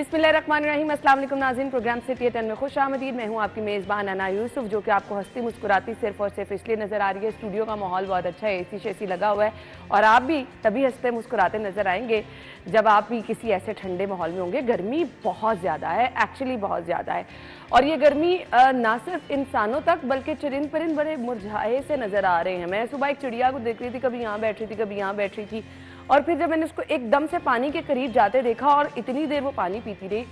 बिस्मिल्लाहिर्रहमानिर्रहीम। अस्सलाम वालेकुम नाज़रीन, प्रोग्राम सिटी 10 में खुश आमदीद। मैं हूँ आपकी मेज़बान अना यूसुफ, जो कि आपको हंसती मुस्कुराती सिर्फ और सिर्फ इसलिए नज़र आ रही है। स्टूडियो का माहौल बहुत अच्छा है, एसी शेसी लगा हुआ है और आप भी तभी हंसते मुस्कुराते नज़र आएंगे जब आप भी किसी ऐसे ठंडे माहौल में होंगे। गर्मी बहुत ज़्यादा है, एक्चुअली बहुत ज़्यादा है, और ये गर्मी ना सिर्फ इंसानों तक बल्कि चरिंद परिंद बड़े मुरझाए से नज़र आ रहे हैं। मैं सुबह एक चिड़िया को देख रही थी, कभी यहाँ बैठ रही थी, कभी यहाँ बैठ रही थी, और फिर जब मैंने उसको एकदम से पानी के करीब जाते देखा और इतनी देर वो पानी पीती रही,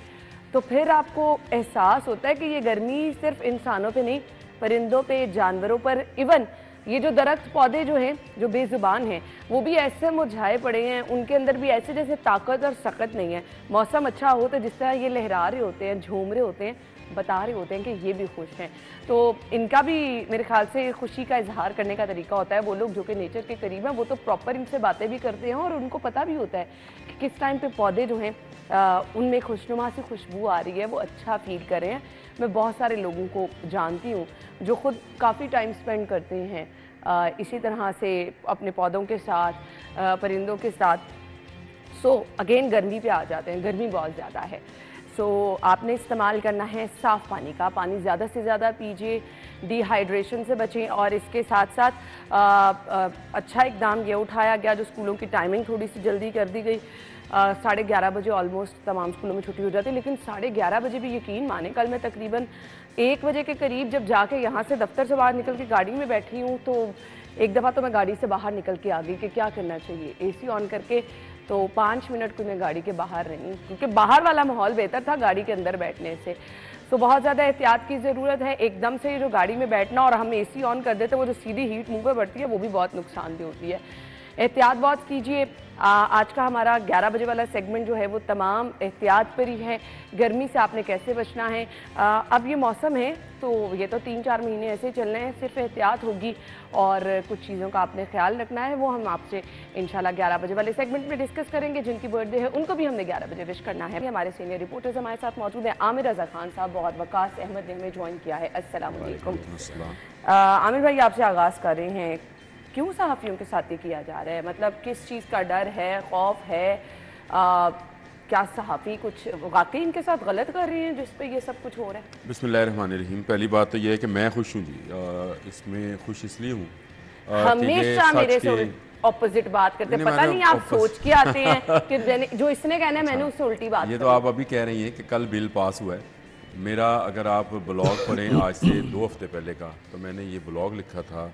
तो फिर आपको एहसास होता है कि ये गर्मी सिर्फ इंसानों पे नहीं, परिंदों पे, जानवरों पर, इवन ये जो दरख्त पौधे जो हैं, जो बेजुबान हैं, वो भी ऐसे मुरझाए पड़े हैं। उनके अंदर भी ऐसे जैसे ताकत और सकत नहीं है। मौसम अच्छा हो तो जिस तरह ये लहरा रहे होते हैं, झूम रहे होते हैं, बता रहे होते हैं कि ये भी खुश हैं, तो इनका भी मेरे ख्याल से खुशी का इजहार करने का तरीका होता है। वो लोग जो कि नेचर के करीब हैं, वो तो प्रॉपर इनसे बातें भी करते हैं और उनको पता भी होता है कि किस टाइम पे पौधे जो हैं उनमें खुशनुमा सी खुशबू आ रही है, वो अच्छा फील कर रहे हैं। मैं बहुत सारे लोगों को जानती हूँ जो खुद काफ़ी टाइम स्पेंड करते हैं इसी तरह से अपने पौधों के साथ, परिंदों के साथ। सो अगेन गर्मी पे आ जाते हैं, गर्मी बहुत ज़्यादा है। सो आपने इस्तेमाल करना है साफ़ पानी का, पानी ज़्यादा से ज़्यादा पीजिए, डिहाइड्रेशन से बचें। और इसके साथ साथ अच्छा इकदाम ये उठाया गया, जो स्कूलों की टाइमिंग थोड़ी सी जल्दी कर दी गई। 11:30 बजे ऑलमोस्ट तमाम स्कूलों में छुट्टी हो जाती है, लेकिन 11:30 बजे भी यकीन माने, कल मैं तकरीबन 1 बजे के करीब जब जाके यहाँ से दफ्तर से बाहर निकल के गाड़ी में बैठी हूँ, तो एक दफ़ा तो मैं गाड़ी से बाहर निकल के आ गई कि क्या करना चाहिए, एसी ऑन करके तो 5 मिनट को मैं गाड़ी के बाहर रही, क्योंकि बाहर वाला माहौल बेहतर था गाड़ी के अंदर बैठने से। तो बहुत ज़्यादा एहतियात की ज़रूरत है। एकदम से जो गाड़ी में बैठना और हम एसी ऑन कर देते, वो जो सीधी हीट मुंह पे बढ़ती है, वो भी बहुत नुकसानदेह होती है। एहतियात बहुत कीजिए। आज का हमारा 11 बजे वाला सेगमेंट जो है वो तमाम एहतियात पर ही है। गर्मी से आपने कैसे बचना है। अब ये मौसम है तो ये तो 3-4 महीने ऐसे ही चलने हैं, सिर्फ एहतियात होगी और कुछ चीज़ों का आपने ख्याल रखना है। वो हम आपसे इंशाल्लाह 11 बजे वाले सेगमेंट में डिस्कस करेंगे। जिनकी बर्थडे है उनको भी हमने 11 बजे विश करना है। हमारे सीनियर रिपोर्टर्स हमारे साथ मौजूद हैं। आमिर रज़ा खान साहब, बहुत वकास अहमद ने हमें ज्वाइन किया है। अस्सलाम वालेकुम। आमिर भाई, आपसे आगाज़ कर रहे हैं, क्यों सहाफ़ियों के साथ ये किया जा रहा है? मतलब किस चीज़ का डर है, खौफ है? क्या सहाफ़ी कुछ वाकई इनके साथ गलत कर रहे हैं जिस पे ये सब कुछ हो रहा है? बिस्मिल्लाहिर्रहमानिर्रहीम। पहली बात तो ये है कि मैं खुश हूँ जी। इसमें खुश इसलिए हूँ, हमेशा मेरे से ऑपोजिट बात करते हैं। पता नहीं आप सोच के आते हैं कि जो इसने कहना है मैंने उससे उल्टी बात। ये तो आप अभी कह रही हैं कि कल बिल पास हुआ है मेरा। अगर आप ब्लॉग पढ़ें आज से 2 हफ्ते पहले का, तो मैंने ये ब्लॉग लिखा था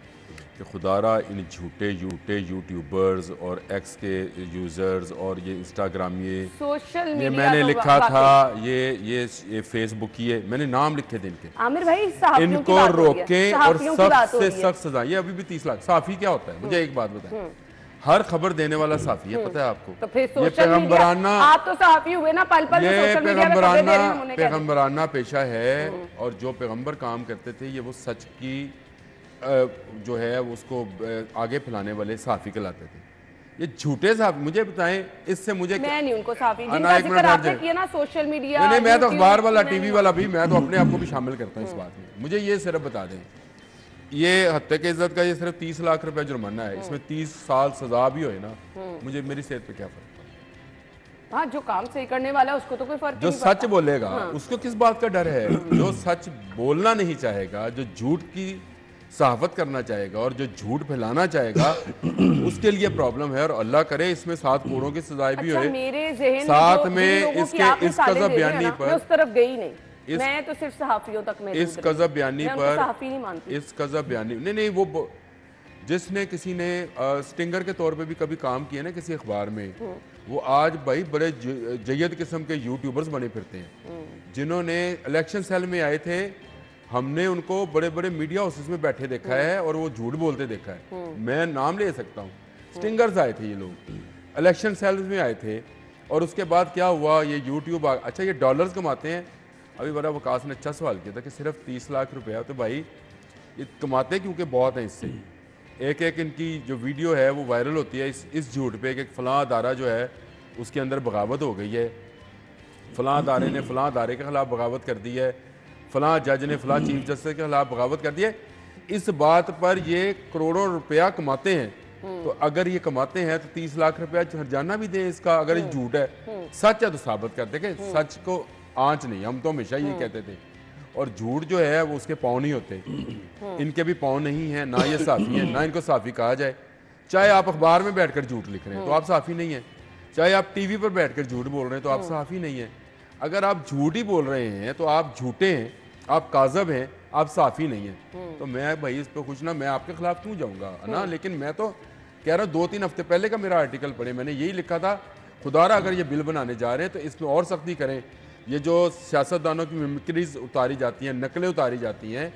कि खुदारा इन झूठे यूट्यूबर्स और एक्स के यूज़र्स और ये इंस्टाग्राम, सोशल ये मैंने लिखा था, ये फेसबुक की है, मैंने नाम लिखे थे इनके। आमिर भाई, इनको रोकें और सख्त से सख्त सजा। ये अभी भी 30 लाख। साफ़ी क्या होता है मुझे एक बात बताएं। हर खबर देने वाला साफ़ी है, पता है आपको? तो फिर ये पैगम्बराना, आप तो साफ़ी हुए ना, पल पल ये पैगम्बराना पेशा है। और जो पैगम्बर काम करते थे, ये वो सच की जो है उसको आगे फैलाने वाले साफ़ी कहलाते थे। ये झूठे साफ़ी, मुझे बताएं, इससे मुझे मैं नहीं उनको साफ़ी जिनका जिक्र आपने किया ना, सोशल मीडिया। नहीं, मैं तो अखबार वाला, टीवी वाला भी, मैं तो अपने आप को भी शामिल करता हूँ इस बात में। मुझे ये सिर्फ बता दें, ये हत्या के इज्जत का ये सिर्फ 30 लाख रुपए जुर्माना है, इसमें 30 साल सजा भी होए ना, मुझे मेरी सेहत पे क्या फर्क? हाँ, जो काम सही करने वाला है उसको तो कोई फर्क नहीं जो सच बोलेगा उसको किस बात का डर है? जो सच बोलना नहीं चाहेगा, जो झूठ की सहाफत करना चाहेगा और जो झूठ फैलाना चाहेगा, उसके लिए प्रॉब्लम है। और अल्लाह करे इसमें 7 करोड़ की सजाएं भी होए। मेरे ज़हन साथ में इसके इस कज़ब बयानी पर उस तरफ गई नहीं, मैं तो सिर्फ सहाफियों तक में इस कज़ब बयानी पर सहाफी नहीं मानती। इस कज़ब बयानी नहीं, वो जिसने किसी ने स्टिंगर के तौर पे भी कभी काम किया ना किसी अखबार में, वो आज भाई बड़े जयद किस्म के यूट्यूबर्स बने फिरते हैं, जिन्होंने इलेक्शन सेल में आए थे। हमने उनको बड़े बड़े मीडिया हाउसेस में बैठे देखा है और वो झूठ बोलते देखा है। मैं नाम ले सकता हूँ, स्टिंगर्स आए थे ये लोग, इलेक्शन सेल्स में आए थे। और उसके बाद क्या हुआ, ये यूट्यूब अच्छा ये डॉलर्स कमाते हैं। अभी बड़ा वकास ने अच्छा सवाल किया था कि सिर्फ 30 लाख रुपया, तो भाई ये कमाते क्योंकि बहुत हैं इससे। एक एक इनकी जो वीडियो है वो वायरल होती है इस झूठ पे कि फ़लाँ अदारा जो है उसके अंदर बगावत हो गई है, फ़लाँ अदारे ने फ़लाँ अदारे के ख़िलाफ़ बगावत कर दी है, फ़लाँ जज ने फ़लाँ चीफ जस्टिस के खिलाफ बगावत कर दी है। इस बात पर ये करोड़ों रुपया कमाते हैं तो अगर ये कमाते हैं तो 30 लाख रुपया हर्जाना भी दें इसका। अगर ये झूठ है, सच है तो साबित करते कि सच को आंच नहीं, हम तो हमेशा ये कहते थे। और झूठ जो है वो उसके पाँव नहीं होते, इनके भी पाँव नहीं है, ना ये साफ़ी है, ना इनको साफ़ी कहा जाए। चाहे आप अखबार में बैठकर झूठ लिख रहे हैं तो आप साफ़ी नहीं है, चाहे आप टीवी पर बैठकर झूठ बोल रहे हैं तो आप साफ़ी नहीं है। अगर आप झूठ ही बोल रहे हैं तो आप झूठे हैं, आप काज़ब हैं, आप साफ़ी नहीं है। तो मैं भाई इस पर खुश ना, मैं आपके खिलाफ क्यों जाऊँगा ना। लेकिन मैं तो कह रहा हूँ 2-3 हफ्ते पहले का मेरा आर्टिकल पढ़े, मैंने यही लिखा था खुदारा अगर ये बिल बनाने जा रहे हैं तो इसमें और सख्ती करें। ये जो सियासतदानों की मिमिक्रीज उतारी जाती हैं, नकलें उतारी जाती हैं,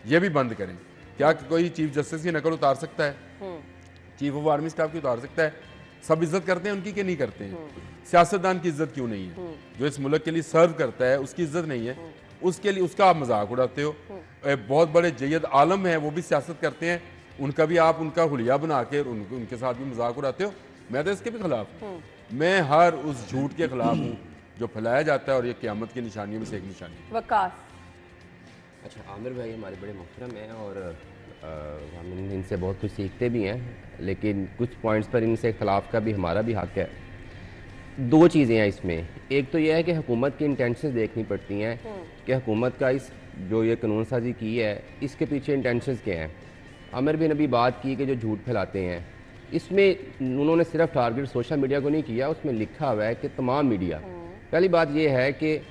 ये भी बंद करें। क्या कोई चीफ जस्टिस की नकल उतार सकता है? चीफ ऑफ आर्मी स्टाफ की उतार सकता है? सब इज्जत करते हैं उनकी कि नहीं करते हैं? सियासतदान की इज्जत क्यों नहीं है? जो इस मुल्क के लिए सर्व करता है उसकी इज्जत नहीं है, उसके लिए उसका आप मजाक उड़ाते हो। बहुत बड़े जय्यद आलम हैं वो भी सियासत करते हैं, उनका भी आप उनका हुलिया बना के उनके साथ भी मजाक उड़ाते हो। मैं तो इसके भी खिलाफ हूँ, मैं हर उस झूठ के खिलाफ हूँ जो फैलाया जाता है, और ये क़यामत की निशानियों में से एक निशानी है। वकास। अच्छा, आमिर भाई हमारे बड़े मुहतरम हैं और हम इनसे बहुत कुछ सीखते भी हैं, लेकिन कुछ पॉइंट्स पर इनसे इख्तलाफ का भी हमारा भी हक़ है। दो चीज़ें हैं इसमें, एक तो यह है कि हुकूमत की इंटेंशंस देखनी पड़ती हैं कि हुकूमत का इस जो ये कानून साजी की है इसके पीछे इंटेंशंस क्या हैं। आमिर भी ने भी बात की कि जो झूठ फैलाते हैं, इसमें उन्होंने सिर्फ टारगेट सोशल मीडिया को नहीं किया, उसमें लिखा हुआ है कि तमाम मीडिया। पहली बात यह है कि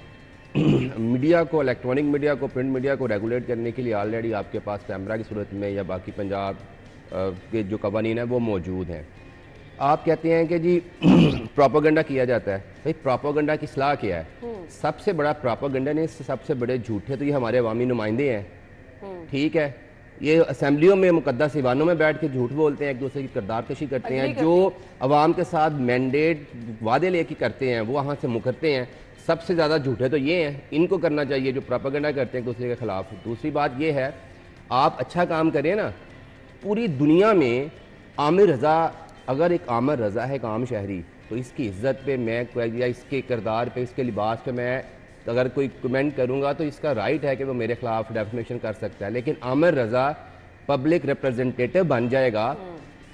मीडिया को, इलेक्ट्रॉनिक मीडिया को, प्रिंट मीडिया को रेगुलेट करने के लिए ऑलरेडी आपके पास कैमरा की सूरत में या बाकी पंजाब के जो कवानीन है वो मौजूद हैं। आप कहते हैं कि जी प्रोपेगेंडा किया जाता है, भाई प्रोपेगेंडा की सलाह क्या है? सबसे बड़ा प्रोपेगेंडा नहीं, सबसे बड़े झूठे तो ये हमारे अवामी नुमाइंदे हैं। ठीक है, ये असेंबलियों में मुकद्दस ईवानों में बैठ के झूठ बोलते हैं, एक दूसरे की किरदार कशी करते हैं, जो अवाम के साथ मैंडेट वादे लेके करते हैं वो वहाँ से मुकरते हैं। सबसे ज़्यादा झूठे तो ये हैं, इनको करना चाहिए जो प्रोपेगेंडा करते हैं एक दूसरे के खिलाफ। दूसरी बात ये है, आप अच्छा काम करें ना, पूरी दुनिया में आमिर रज़ा, अगर एक आमिर रज़ा है एक आम शहरी, तो इसकी इज्जत पे मैं या इसके किरदार पे, इसके लिबास पे मैं अगर कोई कमेंट करूंगा तो इसका राइट है कि वो मेरे खिलाफ डेफमेशन कर सकता है। लेकिन आमिर रज़ा पब्लिक रिप्रेजेंटेटिव बन जाएगा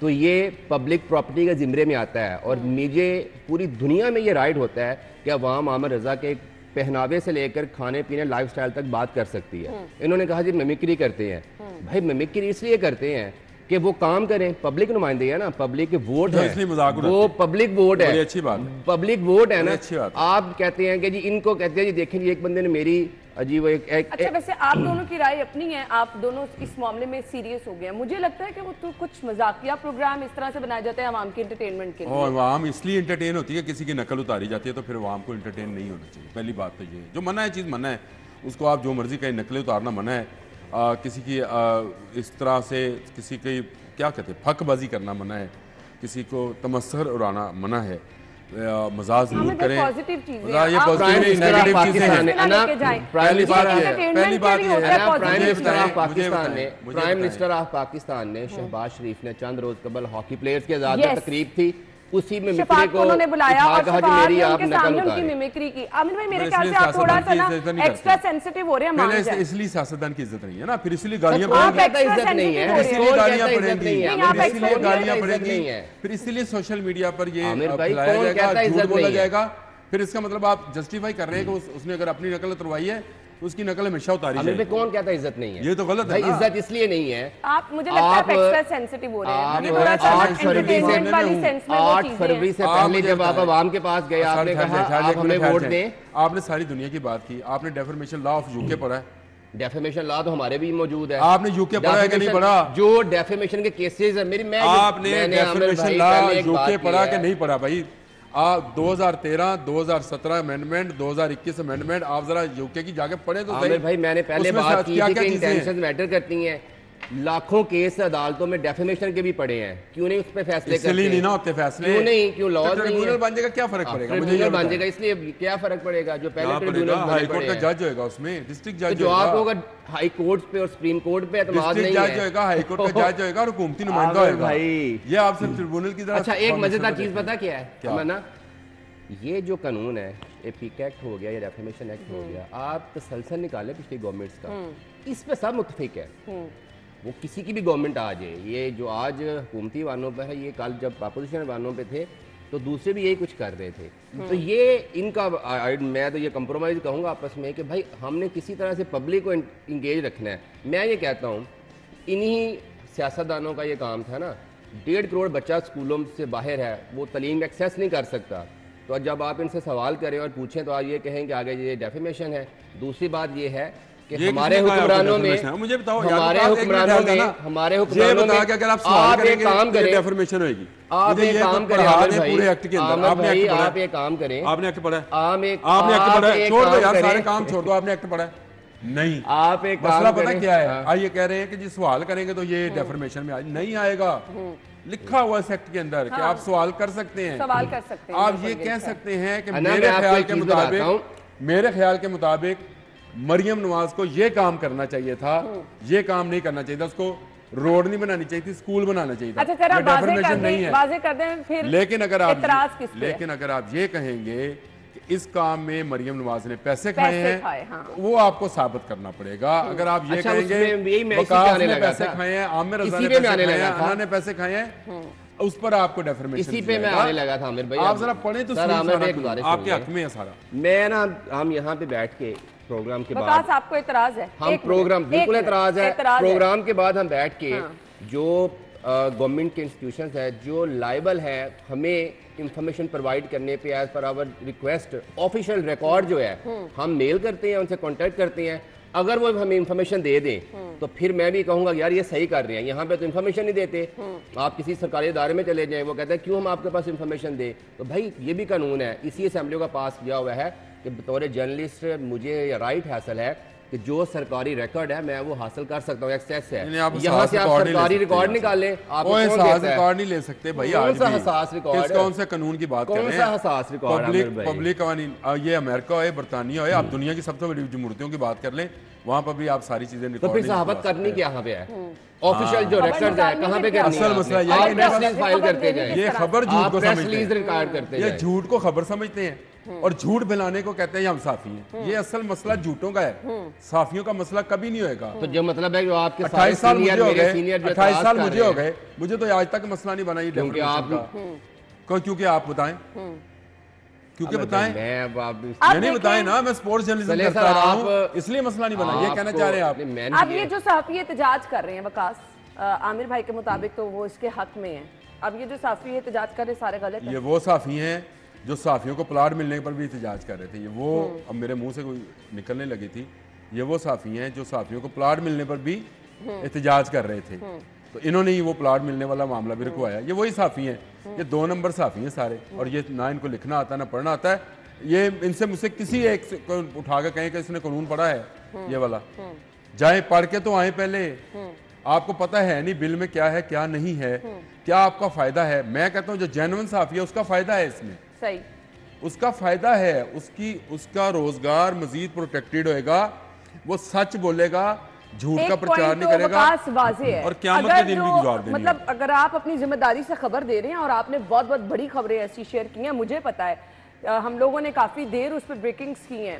तो ये पब्लिक प्रॉपर्टी के ज़िम्मे में आता है, और मुझे पूरी दुनिया में ये राइट होता है कि अवाम आमिर रज़ा के पहनावे से लेकर खाने पीने लाइफस्टाइल तक बात कर सकती है। इन्होंने कहा जी मिमिक्री करते हैं, भाई मिमिक्री इसलिए करते हैं कि वो काम करें, पब्लिक नुमाइंदे है ना, पब्लिक के वोट है, वो पब्लिक वोट है, अच्छी बात है, पब्लिक वोट है ना। अच्छी बात। आप कहते हैं कि जी इनको कहते हैं जी देखें जी एक बंदे ने मेरी अजीब अच्छा, वैसे आप दोनों की राय अपनी है, आप दोनों इस मामले में सीरियस हो गए हैं। मुझे लगता है कि वो तो कुछ मजाकिया प्रोग्राम इस तरह से बनाया जाता है आवाम के एंटरटेनमेंट के लिए, और आवाम इसलिए एंटरटेन होती है किसी की नकल उतारी जाती है, तो फिर आवाम को एंटरटेन नहीं होना चाहिए। पहली बात तो ये जो मना है, चीज़ मना है, उसको आप जो मर्जी कहीं नकलें उतारना मना है। किसी की इस तरह से किसी की क्या कहते हैं फकबाजी करना मना है, किसी को तमस्सर उड़ाना मना है, मजाक जरूर करें। पॉजिटिव चीजें, ये पॉजिटिव नहीं, नेगेटिव चीजें हैं। पहली बात ये है, प्राइम मिनिस्टर ऑफ पाकिस्तान ने शहबाज शरीफ ने चंद रोज कबल हॉकी प्लेयर्स की आज़ादी तकरीब थी, उसी में मिमिक्री को उन्होंने बुलाया और शफात ने उनके सामने उनकी मिमिक्री की। आमिर भाई मेरे ख्याल से आप थोड़ा सा ना एक्स्ट्रा सेंसिटिव हो रहे हैं, मान जाए। इसलिए सियासतदान की इज्जत नहीं है ना, फिर इसलिए गालियां पड़ेंगी, इज्जत नहीं है, इसलिए गालियां पड़ेंगी, इसलिए गालियां पड़ेंगी, फिर इसलिए सोशल मीडिया पर ये फैलाया जाएगा, झूठ बोला जाएगा। फिर इसका मतलब आप जस्टिफाई कर रहे हैं कि उसने अगर अपनी नकल उतरवाई है तो उसकी नकल हमेशा उतारी जाएगी। कौन कहता है इज्जत नहीं है? ये तो गलत है। इज्जत इसलिए नहीं है, आप मुझे लगता है एक्स्ट्रा सेंसिटिव हो रहे हैं। 8 फरवरी से पहले जब आप आवाम के पास गए, आपने कहा आप हमें वोट दें, आपने सारी दुनिया की बात की, आपने डेफर्मेशन लॉ ऑफ यूके पढ़ा है? डेफेमेशन लॉ तो हमारे भी मौजूद है। आपने यूके पढ़ा है कि नहीं पढ़ा? जो डेफेमेशन के केसेस है मेरी, आपने डेफर्मेशन लॉ यूके पढ़ा कि नहीं पढ़ा भाई? 2013, 2017 अमेंडमेंट, 2021 अमेंडमेंट, आप जरा यूके की जाके पढ़े तो सही। भाई मैंने पहले बात की थी कि इंटेंशंस मैटर करती हैं। लाखों केस अदालतों में डेफेमेशन के भी पड़े हैं, क्यों नहीं उस पर फैसले करते? इसलिए नहीं ना होते फैसले, क्यों नहीं, क्यों लॉ ट्रिब्यूनल बन जाएगा, क्या फर्क पड़ेगा? ट्रिब्यूनल बन जाएगा, इसलिए क्या फर्क पड़ेगा? जो पहले ट्रिब्यूनल हाई कोर्ट का जज होगा, उसमें डिस्ट्रिक्ट जज जो आपको अगर हाई कोर्ट पे और सुप्रीम कोर्ट पे एतमाद नहीं है, जज होगा, हाई कोर्ट का जज होगा और हुकूमती नुमाइंदा होगा भाई। ये आपसे ट्रिब्यूनल की तरह। अच्छा, एक मजेदार चीज पता क्या है ना, ये जो कानून है, एपिक एक्ट हो गया या डेफेमेशन एक्ट हो गया, आप तसलसल निकाले पिछली गवर्नमेंट्स का, इस पे सब मुत्तफिक है। वो किसी की भी गवर्नमेंट आ जाए, ये जो आज हुकूमती वालों पर है, ये कल जब अपोजिशन वालों पे थे तो दूसरे भी यही कुछ कर रहे थे। तो ये इनका मैं तो ये कंप्रोमाइज़ कहूँगा आपस में कि भाई हमने किसी तरह से पब्लिक को इंगेज रखना है। मैं ये कहता हूँ इन्हीं सियासतदानों का ये काम था ना, 1.5 करोड़ बच्चा स्कूलों से बाहर है, वो तालीम एक्सेस नहीं कर सकता, तो जब आप इनसे सवाल करें और पूछें तो आप ये कहें कि आगे ये डेफेमेशन है। दूसरी बात ये है कि हमारे हुक्मरानों में, मुझे बताओ, हमारे हुक्मरानों में, हमारे हुक्मरानों में अगर आप सवाल करेंगे काम करें, डेफर्मेशन होगी। आप एक काम करें पूरे एक्ट के अंदर, आप एक काम करें, आपने एक्ट पढ़ा है, आपने एक्ट पढ़ा है, छोड़ दो यार सारे काम छोड़ दो, आपने एक्ट पढ़ा है नहीं। आप एक मसला पता क्या है, ये कह रहे हैं कि जी सवाल करेंगे तो ये डेफर्मेशन में नहीं आएगा। लिखा हुआ इस एक्ट के अंदर कि आप सवाल कर सकते हैं, सवाल कर सकते हैं, आप ये कह सकते हैं कि मेरे ख्याल के मुताबिक मरियम नवाज को ये काम करना चाहिए था, ये काम नहीं करना चाहिए था, उसको रोड नहीं बनानी चाहिए थी, स्कूल बनाना चाहिए था। अच्छा, जरा डेफर्मेशन नहीं है, वाज़ेह कर दें फिर। लेकिन अगर आप ये कहेंगे कि इस काम में मरियम नवाज ने पैसे खाए हैं, हाँ। वो आपको साबित करना पड़ेगा। अगर आप ये कहेंगे वकास ने पैसे खाए हैं, आमिर रज़ा ने पैसे खाए हैं, अन्ना ने पैसे खाए हैं, उस पर आपको डेफर्मेशन इसी पे मैं आने लगा था। आमिर भाई आप जरा पढ़े तो आपके हक में है सारा। मैं ना, हम यहाँ पे बैठ के प्रोग्राम के बाद, आपको एतराज है, हम प्रोग्राम बिल्कुल एतराज है, प्रोग्राम के बाद हम बैठ के जो गवर्नमेंट के इंस्टीट्यूशंस है जो लाइबल है हमें इंफॉर्मेशन प्रोवाइड करने पे as per hour request, official record जो है हम मेल करते हैं, उनसे कांटेक्ट करते हैं, अगर वो हमें इंफॉर्मेशन दे दें तो फिर मैं भी कहूंगा यार ये सही कर रहे हैं। यहाँ पे तो इंफॉर्मेशन नहीं देते, आप किसी सरकारी इदारे में चले जाएं, वो कहते हैं क्यों हम आपके पास इंफॉर्मेशन दें। तो भाई ये भी कानून है, इसी असेंबली का पास किया हुआ है कि बतौर जर्नलिस्ट मुझे राइट हासिल है कि जो सरकारी रिकॉर्ड है मैं वो हासिल कर सकता हूँ, एक्सेस है। यहाँ से आप सरकारी रिकॉर्ड निकालें, आप रिकॉर्ड नहीं ले सकते भाई। कौन सा हसास रिकॉर्ड, कौन सा कानून की बात कर रहे हैं, कौन सा हसास रिकॉर्ड? पब्लिक कवानीन, ये अमेरिका है, बरतानिया है, आप दुनिया की सबसे बड़ी जमहूरियतों की बात कर लें, वहाँ पर भी आप सारी चीजें तो फिर सहाबत करनी क्या यहाँ पे है? ऑफिशियल जो रिकॉर्ड है कहाँ पे करनी है? असल मसला ये है प्रेस रिलीज फाइल करते जाएं, ये खबर झूठ को समझते हैं, रिकॉर्ड करते ये झूठ को खबर समझते हैं और झूठ फैलाने को कहते हैं हम साफी हैं। ये असल मसला झूठों का है, साफियों का मसला कभी नहीं होएगा। तो जो मतलब है जो आपके 28 साल मुझे हो गए, 28 साल मुझे हो गए, मुझे तो आज तक मसला नहीं बना ये क्योंकि आप बताएं, क्योंकि बताएं, मैं नहीं बताएं ना, मैं स्पोर्ट्स जर्नलिज्म करता रहा हूं, इसलिए मसला नहीं बना। ये कहना चाह रहे हैं आप ये जो सहाफी एहतजाज कर रहे हैं वकास, आमिर भाई के मुताबिक तो वो इसके हक में है। अब ये जो सहाफी एहतजाज कर रहे हैं सारे गलत है। ये वो सहाफी हैं जो सहाफियों को प्लाट मिलने पर भी एहतजाज कर रहे थे, ये वो अब मेरे मुंह से कोई निकलने लगी थी, ये वो सहाफी हैं जो सहाफियों को प्लाट मिलने पर भी एहतजाज कर रहे थे, तो इन्होंने ही वो प्लाट मिलने वाला मामला भी रुकवाया। ये वही सहाफी हैं, ये 2 नंबर सहाफी हैं सारे, और ये ना इनको लिखना आता ना पढ़ना आता है। ये इनसे मुझसे किसी एक को उठा कर कहें कि इसने कानून पढ़ा है ये वाला, जाए पढ़ के तो आए पहले, आपको पता है नहीं बिल में क्या है क्या नहीं है, क्या आपका फायदा है। मैं कहता हूँ जो जेन्युइन सहाफी है उसका फायदा है इसमें, सही, उसका फायदा है, उसका रोजगार मजीद प्रोटेक्टेड होएगा, वो सच बोलेगा, झूठ का प्रचार नहीं करेगा, और क़यामत के दिन भी गुजार देंगे। मतलब अगर आप अपनी जिम्मेदारी से खबर दे रहे हैं और आपने बहुत बहुत बड़ी खबरें ऐसी शेयर की हैं, मुझे पता है हम लोगों ने काफी देर उस पर ब्रेकिंग्स की हैं,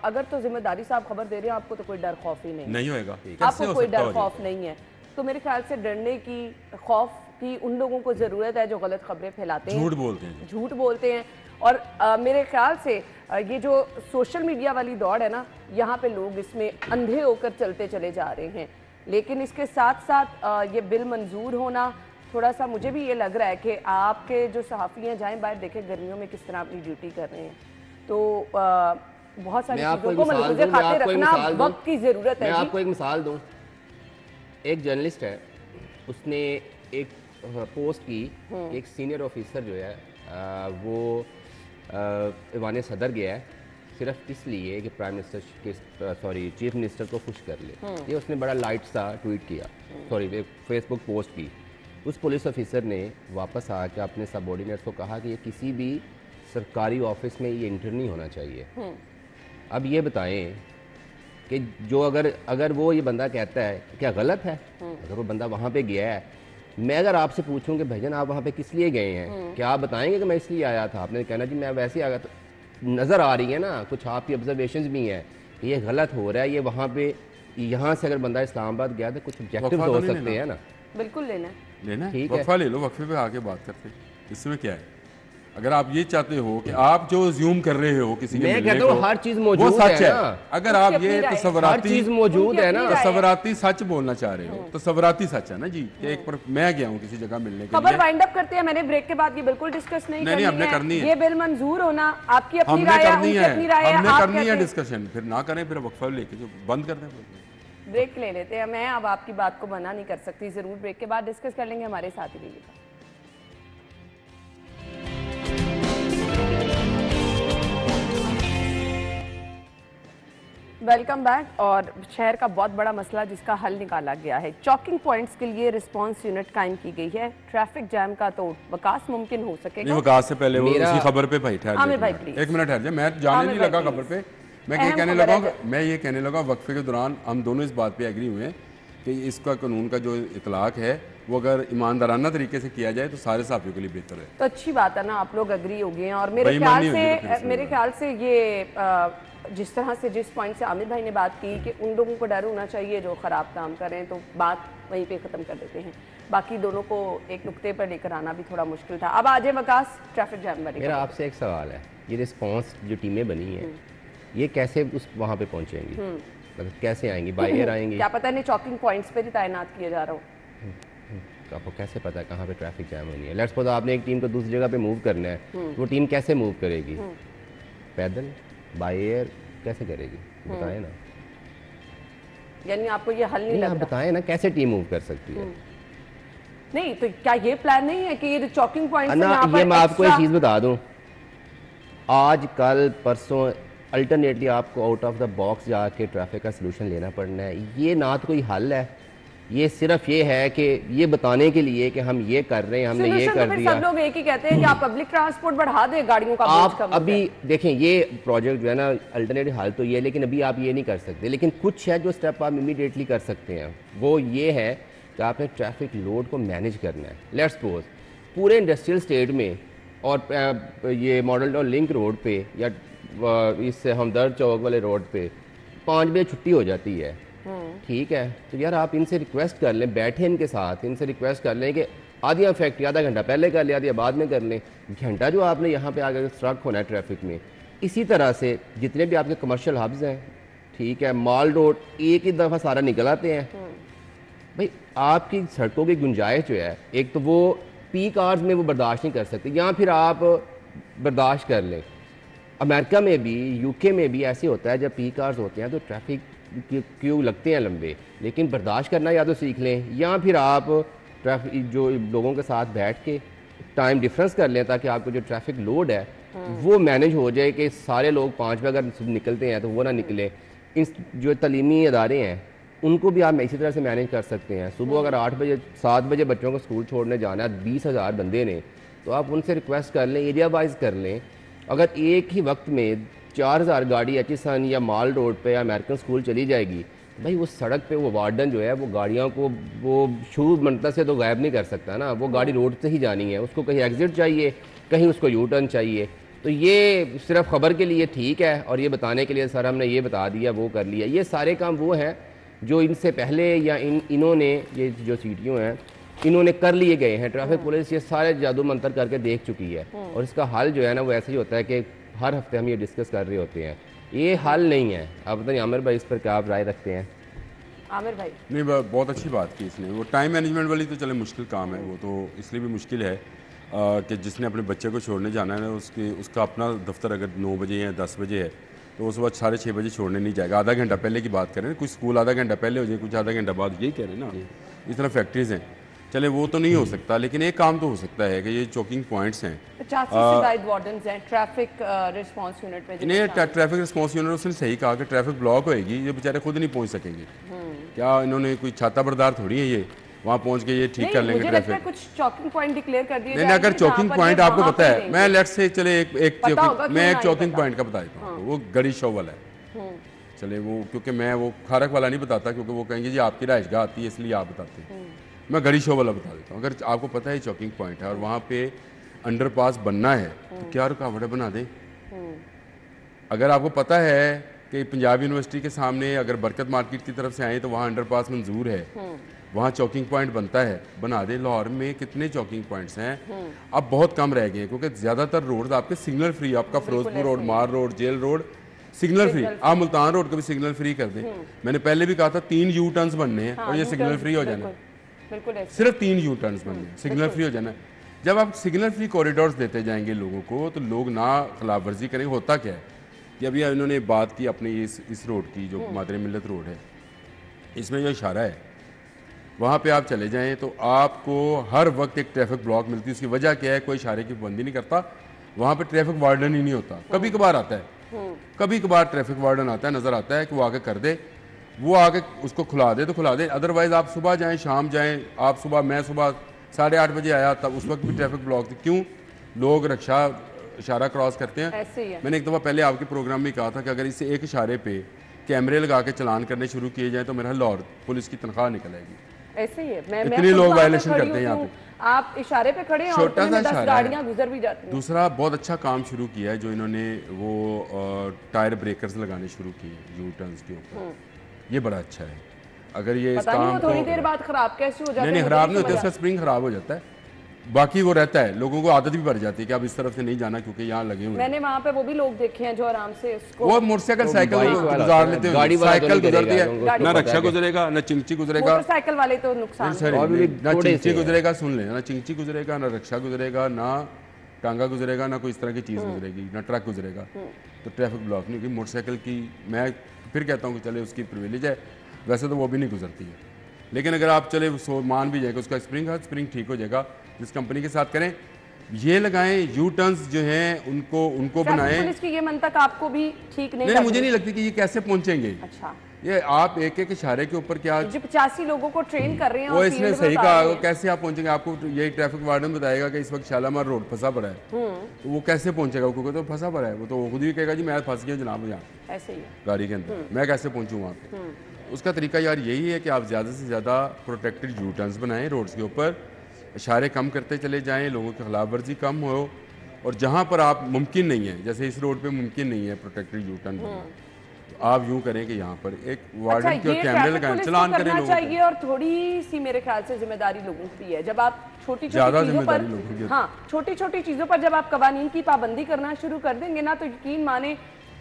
अगर तो जिम्मेदारी से आप खबर दे रहे हैं आपको तो कोई डर खौफ ही नहीं होएगा, आपको कोई डर खौफ नहीं है। तो मेरे ख्याल से डरने की, खौफ की उन लोगों को जरूरत है जो गलत खबरें फैलाते हैं, झूठ बोलते हैं। और मेरे ख्याल से ये जो सोशल मीडिया वाली दौड़ है ना, यहाँ पे लोग इसमें अंधे होकर चलते चले जा रहे हैं। लेकिन इसके साथ साथ ये बिल मंजूर होना, थोड़ा सा मुझे भी ये लग रहा है कि आपके जो सहाफ़ी हैं जाएं बाहर देखें गर्मियों में किस तरह अपनी ड्यूटी कर रहे हैं, तो बहुत सारी चीज़ों को मलहूज़े खाते रखना वक्त की ज़रूरत है। मैं आपको एक मिसाल दूँ, एक जर्नलिस्ट है, उसने एक पोस्ट की, एक सीनियर ऑफिसर जो है वो ईवान सदर गया है सिर्फ इसलिए कि प्राइम मिनिस्टर के चीफ मिनिस्टर को खुश कर ले। ये उसने बड़ा लाइट सा ट्वीट किया, फेसबुक पोस्ट की। उस पुलिस ऑफिसर ने वापस आके अपने सबऑर्डिनेट्स को कहा कि ये किसी भी सरकारी ऑफिस में ये इंटर नहीं होना चाहिए। अब ये बताएं कि जो अगर वो ये बंदा कहता है क्या गलत है, अगर वो बंदा वहाँ पे गया है, मैं अगर आपसे पूछूं कि भाईजान आप वहाँ पे किस लिए गए हैं, क्या आप बताएंगे कि मैं इसलिए आया था? आपने कहना जी मैं वैसे ही आ गया। तो नज़र आ रही है ना, कुछ आपकी ऑब्जर्वेशंस भी हैं कि ये गलत हो रहा है, ये वहाँ पे यहाँ से अगर बंदा इस्लामाबाद गया तो कुछ ऑब्जेक्टिव वक्फा तो हो नहीं सकते हैं ना। बिल्कुल लेना है। लेना है, ठीक है। वक्फा ले लो, वक्फे पे आके बात करते हैं, इसमें क्या है। अगर आप ये चाहते हो कि आप जो ज्यूम कर रहे हो किसी के मैं मिलने कहता हूँ को, हर चीज वो मौजूद सच है है। ना। अगर आप उसकी ये अपनी राय है। हर तस्वराती चीज मौजूद उनकी है अपनी ना। राय है। तस्वराती सच बोलना चाह रहे हो, तस्वराती सच है ना जी, कि एक पर मैं गया हूँ किसी जगह मिलने के खबर लिए, वाइंड अप करते हैं, मैंने ब्रेक के बाद ये बिल्कुल डिस्कस नहीं नहीं, हमने करनी है। ये बिल मंजूर होना आपकी अपनी हमने राय है, करनी उनकी है, अपनी राय है, हमने आप करनी है कहते हैं। डिस्कशन, फिर ना करें फिर वक्फा लेके जो बंद कर दें। ब्रेक ले लेते हैं, मैं अब आपकी बात को मना नहीं कर सकती, जरूर ब्रेक के बाद डिस्कस कर लेंगे, हमारे साथ ही रहिएगा। Welcome back. और शहर का बहुत बड़ा मसला जिसका हल निकाला गया है, चॉकिंग पॉइंट्स के लिए रिस्पांस यूनिट कायम की गई है। ट्रैफिक जैम का तो वकास मुमकिन हो सकेगा। नहीं, वकास से पहले वो मेरा- उसी खबर पे भाई ठहर आमिर जाइए, भाई, एक प्लीज। मिनट, एक मिनट ठहर जाए, मैं जाने आमिर नहीं भाई, लगा प्लीज। खबर पे। मैं अहम ये कहने खबर है लगा, मैं ये कहने लगा वक्फे के दौरान हम दोनों इस बात पे एग्री हुए कि इसका कानून का जो इतलाक है वो अगर ईमानदाराना तरीके से किया जाए तो सारे साफियों के लिए बेहतर है। तो अच्छी बात है ना, आप लोग अग्री हो गए हैं। और मेरे ख्याल बेईमानी होगी तो फिर से इसमें मेरे ख्याल से ये जिस तरह से, जिस पॉइंट से आमिर भाई ने बात की कि उन लोगों को डर होना चाहिए जो खराब काम कर रहे हैं, तो बात वहीं पे ख़त्म कर देते हैं। बाकी दोनों को एक नुक्ते पर लेकर आना भी थोड़ा मुश्किल था। अब आज वकास ट्रैफिक जैम वाली मेरा आपसे एक सवाल है, ये रिस्पांस जो टीमें बनी हैं ये कैसे उस वहाँ पे पहुँचेंगी, मतलब कैसे आएंगी, बाय एयर आएंगी? क्या पता नहीं चॉकिंग पॉइंट्स पे ही तैनात किया जा रहा हो। तो आपको कैसे पता है कहाँ पे ट्रैफिक जैम होनी है? लेट्स सपोज आपने एक टीम को दूसरी जगह पे मूव करना है, तो वो टीम कैसे मूव करेगी? पैदल, बाय एयर, कैसे करेगी? बताएं ना। यानी आपको ये हल नहीं नहीं, लग आप रहा? बताएं ना कैसे टीम मूव कर सकती है। नहीं, तो क्या ये प्लान नहीं है कि ये जो चॉकिंग पॉइंट्स ना, यहाँ पर ये मैं आपको एक extra- चीज़ बता दूं, आज कल परसों अल्टरनेटली आपको आउट ऑफ द बॉक्स जाके ट्रैफिक का सलूशन लेना पड़ना है। ये ना तो कोई हल है, ये सिर्फ ये है कि ये बताने के लिए कि हम ये कर रहे हैं, हमने ये Solution कर तो फिर दिया। सब लोग एक ही कहते हैं कि आप पब्लिक ट्रांसपोर्ट बढ़ा दें, गाड़ियों का बोझ आप कम हो अभी जाए। देखें ये प्रोजेक्ट जो है ना, अल्टरनेटिव हल तो ये है, लेकिन अभी आप ये नहीं कर सकते। लेकिन कुछ है जो स्टेप आप इमीडिएटली कर सकते हैं, वो ये है कि आपने ट्रैफिक लोड को मैनेज करना है। लेट्स सपोज पूरे इंडस्ट्रियल स्टेट में और ये मॉडल टाउन लिंक रोड पे या इससे हमदर्द चौक वाले रोड पे 5 बजे छुट्टी हो जाती है, ठीक है, तो यार आप इनसे रिक्वेस्ट कर लें, बैठे इनके साथ, इनसे रिक्वेस्ट कर लें कि आधी फैक्ट्री आधा घंटा पहले कर ले, आधी बाद में कर लें। घंटा जो आपने यहाँ पे आकर स्ट्रक होना है ट्रैफिक में, इसी तरह से जितने भी आपके कमर्शियल हब्स हैं, ठीक है, माल रोड एक ही दफ़ा सारा निकल आते हैं। भाई आपकी सड़कों की गुंजाइश जो है, एक तो वो पीक आवर्स में वो बर्दाश्त नहीं कर सकते, या फिर आप बर्दाश्त कर लें। अमेरिका में भी, यूके में भी ऐसे होता है, जब पीक आवर्स होते हैं तो ट्रैफिक क्यू लगते हैं लंबे, लेकिन बर्दाश्त करना या तो सीख लें, या फिर आप ट्रैफिक जो लोगों के साथ बैठ के टाइम डिफरेंस कर लें, ताकि आपको जो ट्रैफिक लोड है वो मैनेज हो जाए कि सारे लोग 5 बजे अगर सुबह निकलते हैं तो वो ना निकले। इन जो तलीमी इदारे हैं उनको भी आप इसी तरह से मैनेज कर सकते हैं। सुबह अगर 8 बजे 7 बजे बच्चों को स्कूल छोड़ने जाना है 20,000 बंदे ने, तो आप उनसे रिक्वेस्ट कर लें, एरिया वाइज कर लें। अगर एक ही वक्त में 4,000 गाड़ी एचिसन या माल रोड पे या अमेरिकन स्कूल चली जाएगी, भाई वो सड़क पे वो वार्डन जो है वो गाड़ियों को वो शुरू मंतज़ से तो गायब नहीं कर सकता ना, वो गाड़ी रोड से ही जानी है, उसको कहीं एग्जिट चाहिए, कहीं उसको यू टर्न चाहिए। तो ये सिर्फ खबर के लिए ठीक है, और ये बताने के लिए सर हमने ये बता दिया, वो कर लिया। ये सारे काम वो हैं जो इनसे पहले या इन्होंने ये जो सीटियों हैं इन्होंने कर लिए गए हैं। ट्रैफिक पुलिस ये सारे जादू मंतर करके देख चुकी है, और इसका हल जो है ना वो ऐसे ही होता है कि हर हफ्ते हम ये डिस्कस कर रहे होते हैं। ये हल नहीं है। आप बताइए आमिर भाई, इस पर क्या आप राय रखते हैं? आमिर भाई नहीं, बहुत अच्छी बात की इसने। वो टाइम मैनेजमेंट वाली तो चले मुश्किल काम है, वो तो इसलिए भी मुश्किल है कि जिसने अपने बच्चे को छोड़ने जाना है ना, उसका अपना दफ्तर अगर 9 बजे या 10 बजे है तो उस वक्त 6:30 बजे छोड़ने नहीं जाएगा। आधा घंटा पहले की बात करें, कुछ स्कूल आधा घंटा पहले हो जाए, कुछ आधा घंटा बाद, यही कह रहे हैं ना। इस तरह फैक्ट्रीज हैं, चले वो तो नहीं हो सकता, लेकिन एक काम तो हो सकता है कि ये चॉकिंग पॉइंट्स हैं, 50 से ज्यादा वार्डन्स हैं ट्रैफिक रिस्पांस यूनिट में। इन्हें ट्रैफिक रिस्पॉन्स यूनिट, उसने सही कहा कि ट्रैफिक ब्लॉक होएगी, ये बेचारे खुद नहीं पहुंच सकेंगे। क्या इन्होंने कोई छाता बरदार थोड़ी है, ये वहाँ पहुँच के ये ठीक कर लेंगे मुझे लगता है ट्रैफिक। कुछ चॉकिंग पॉइंट डिक्लेयर कर दिए नहीं, अगर चॉकिंग पॉइंट आपको पता है, मैं लेट्स से चले एक पता होगा मैं क्यों एक ना, चॉकिंग ये पॉइंट का बता देता हूँ, वो गड़ी शोवल है। चले वो, क्योंकि मैं वो खारक वाला नहीं बताता, क्योंकि वो कहेंगे जी आपकी राइशगाह आती है इसलिए आप बताते हैं। मैं गड़ी शो वाला बता देता हूँ। अगर आपको पता है चॉकिंग पॉइंट है और वहाँ पे अंडरपास बनना है, तो क्या रुकावट है, बना दें। अगर आपको पता है कि पंजाब यूनिवर्सिटी के सामने अगर बरकत मार्केट की तरफ से आए तो वहाँ अंडरपास मंजूर है, वहाँ चौकिंग पॉइंट बनता है, बना दे। लाहौर में कितने चौकिंग पॉइंट्स हैं, अब बहुत कम रह गए हैं, क्योंकि ज़्यादातर रोड आपके सिग्नल फ्री, आपका Ferozepur road, mall road, jail road signal free. आप मुल्तान रोड को भी सिग्नल फ्री कर दें। मैंने पहले भी कहा था 3 यू टर्न्स बनने हैं और ये सिग्नल फ्री हो जाना है, सिर्फ 3 यू टर्न्स बनने हैं, सिग्नल फ्री हो जाना है। जब आप सिग्नल फ्री कॉरिडोर्स देते जाएंगे लोगों को तो लोग ना खिलाफ वर्जी करेंगे। होता क्या है कि अभी इन्होंने बात की अपनी इस रोड की जो मादरे मिल्लत रोड है, इसमें जो इशारा है वहाँ पे आप चले जाएं तो आपको हर वक्त एक ट्रैफिक ब्लॉक मिलती है। उसकी वजह क्या है, कोई इशारे की पाबंदी नहीं करता, वहाँ पे ट्रैफिक वार्डन ही नहीं होता। कभी कभार आता है, कभी कभार ट्रैफिक वार्डन आता है, नज़र आता है कि वो आके कर दे, वो आके उसको खुला दे तो खुला दे। अदरवाइज़ आप सुबह जाएँ शाम जाएँ, आप सुबह, मैं सुबह 8:30 बजे आया तब उस वक्त भी ट्रैफिक ब्लॉक थी। क्यों? लोग रक्षा इशारा क्रॉस करते हैं। ऐसे ही है। मैंने एक दफ़ा पहले आपके प्रोग्राम में कहा था कि अगर इसे एक इशारे पे कैमरे लगा के चलान करने शुरू किए जाए तो मेरा लाहौर पुलिस की तनख्वाह निकल आएगी। ऐसे ही है। इतने लोग वायलेशन करते हैं यहाँ पे। आप इशारे पे खड़े हैं और छोटा सा 10 गाड़ियां गुजर भी जाती हैं। दूसरा बहुत अच्छा काम शुरू किया है जो इन्होंने वो टायर ब्रेकर्स लगाने शुरू किए यू टर्न्स के ऊपर, ये बड़ा अच्छा है। अगर ये इस काम को थोड़ी देर बाद खराब कैसे हो जाता है? नहीं, खराब नहीं होता, उसका स्प्रिंग खराब हो जाता है, बाकी वो रहता है। लोगों को आदत भी पड़ जाती है कि अब इस तरफ से नहीं जाना क्योंकि यहाँ लगे हुए। मैंने वहाँ पे वो भी लोग देखे हैं जो आराम से उसको वो मोटरसाइकिल साइकिल गुजार लेते हैं, साइकिल गुजरती है, ना रक्षा गुजरेगा ना चिंची गुजरेगा। मोटरसाइकिल वाले तो नुकसान ना चिंची गुजरेगा, सुन ले, ना चिंची गुजरेगा, ना रक्षा गुजरेगा, ना टांगा गुजरेगा, ना कोई इस तरह की चीज़ गुजरेगी, ना ट्रक गुजरेगा। तो ट्रैफिक ब्लॉक नहीं होगी। मोटरसाइकिल की मैं फिर कहता हूँ कि चले उसकी प्रिविलेज है, वैसे तो वो भी नहीं गुजरती है, लेकिन अगर आप चले मान भी जाएगा उसका स्प्रिंग ठीक हो जाएगा। जिस कंपनी के साथ करें ये लगाएं, यू टर्न्स जो हैं उनको बनाएं। पुलिस की ये मंतक आपको भी ठीक नहीं? मुझे नहीं लगती कि ये कैसे पहुंचेंगे। अच्छा, ये आप एक एक इशारे के ऊपर क्या जो 85 लोगों को ट्रेन कर रहे हैं वो इसने सही कहा, कैसे आप पहुंचेंगे? आपको यही ट्रैफिक वार्डन बताएगा कि इस वक्त शालामार रोड फंसा पड़ा है, तो वो कैसे पहुंचेगा? क्योंकि तो फंसा पड़ा है, वो तो खुद ही कहेगा जी मैं फंस गया जनाब यहाँ ऐसे ही गाड़ी के अंदर, मैं कैसे पहुंचूँ वहाँ पे? उसका तरीका यार यही है कि आप ज़्यादा से ज़्यादा प्रोटेक्टेड यू टर्न्स बनाएं, रोड्स के ऊपर इशारे कम करते चले जाएं, लोगों की खिलाफ वर्जी कम हो। और जहाँ पर आप मुमकिन नहीं है, जैसे इस रोड पे मुमकिन नहीं है प्रोटेक्टेड यू टर्न बनाना, तो आप यूँ करें कि यहाँ पर एक वार्डन के कैमरे लगाएं, चलान करें लोगों चाहिए। और थोड़ी सी मेरे ख्याल से जिम्मेदारी लोगों की है, जब आप छोटी छोटी चीजों पर, हाँ छोटी छोटी चीजों पर जब आप कवानीन की पाबंदी करना शुरू कर देंगे ना, तो यकीन माने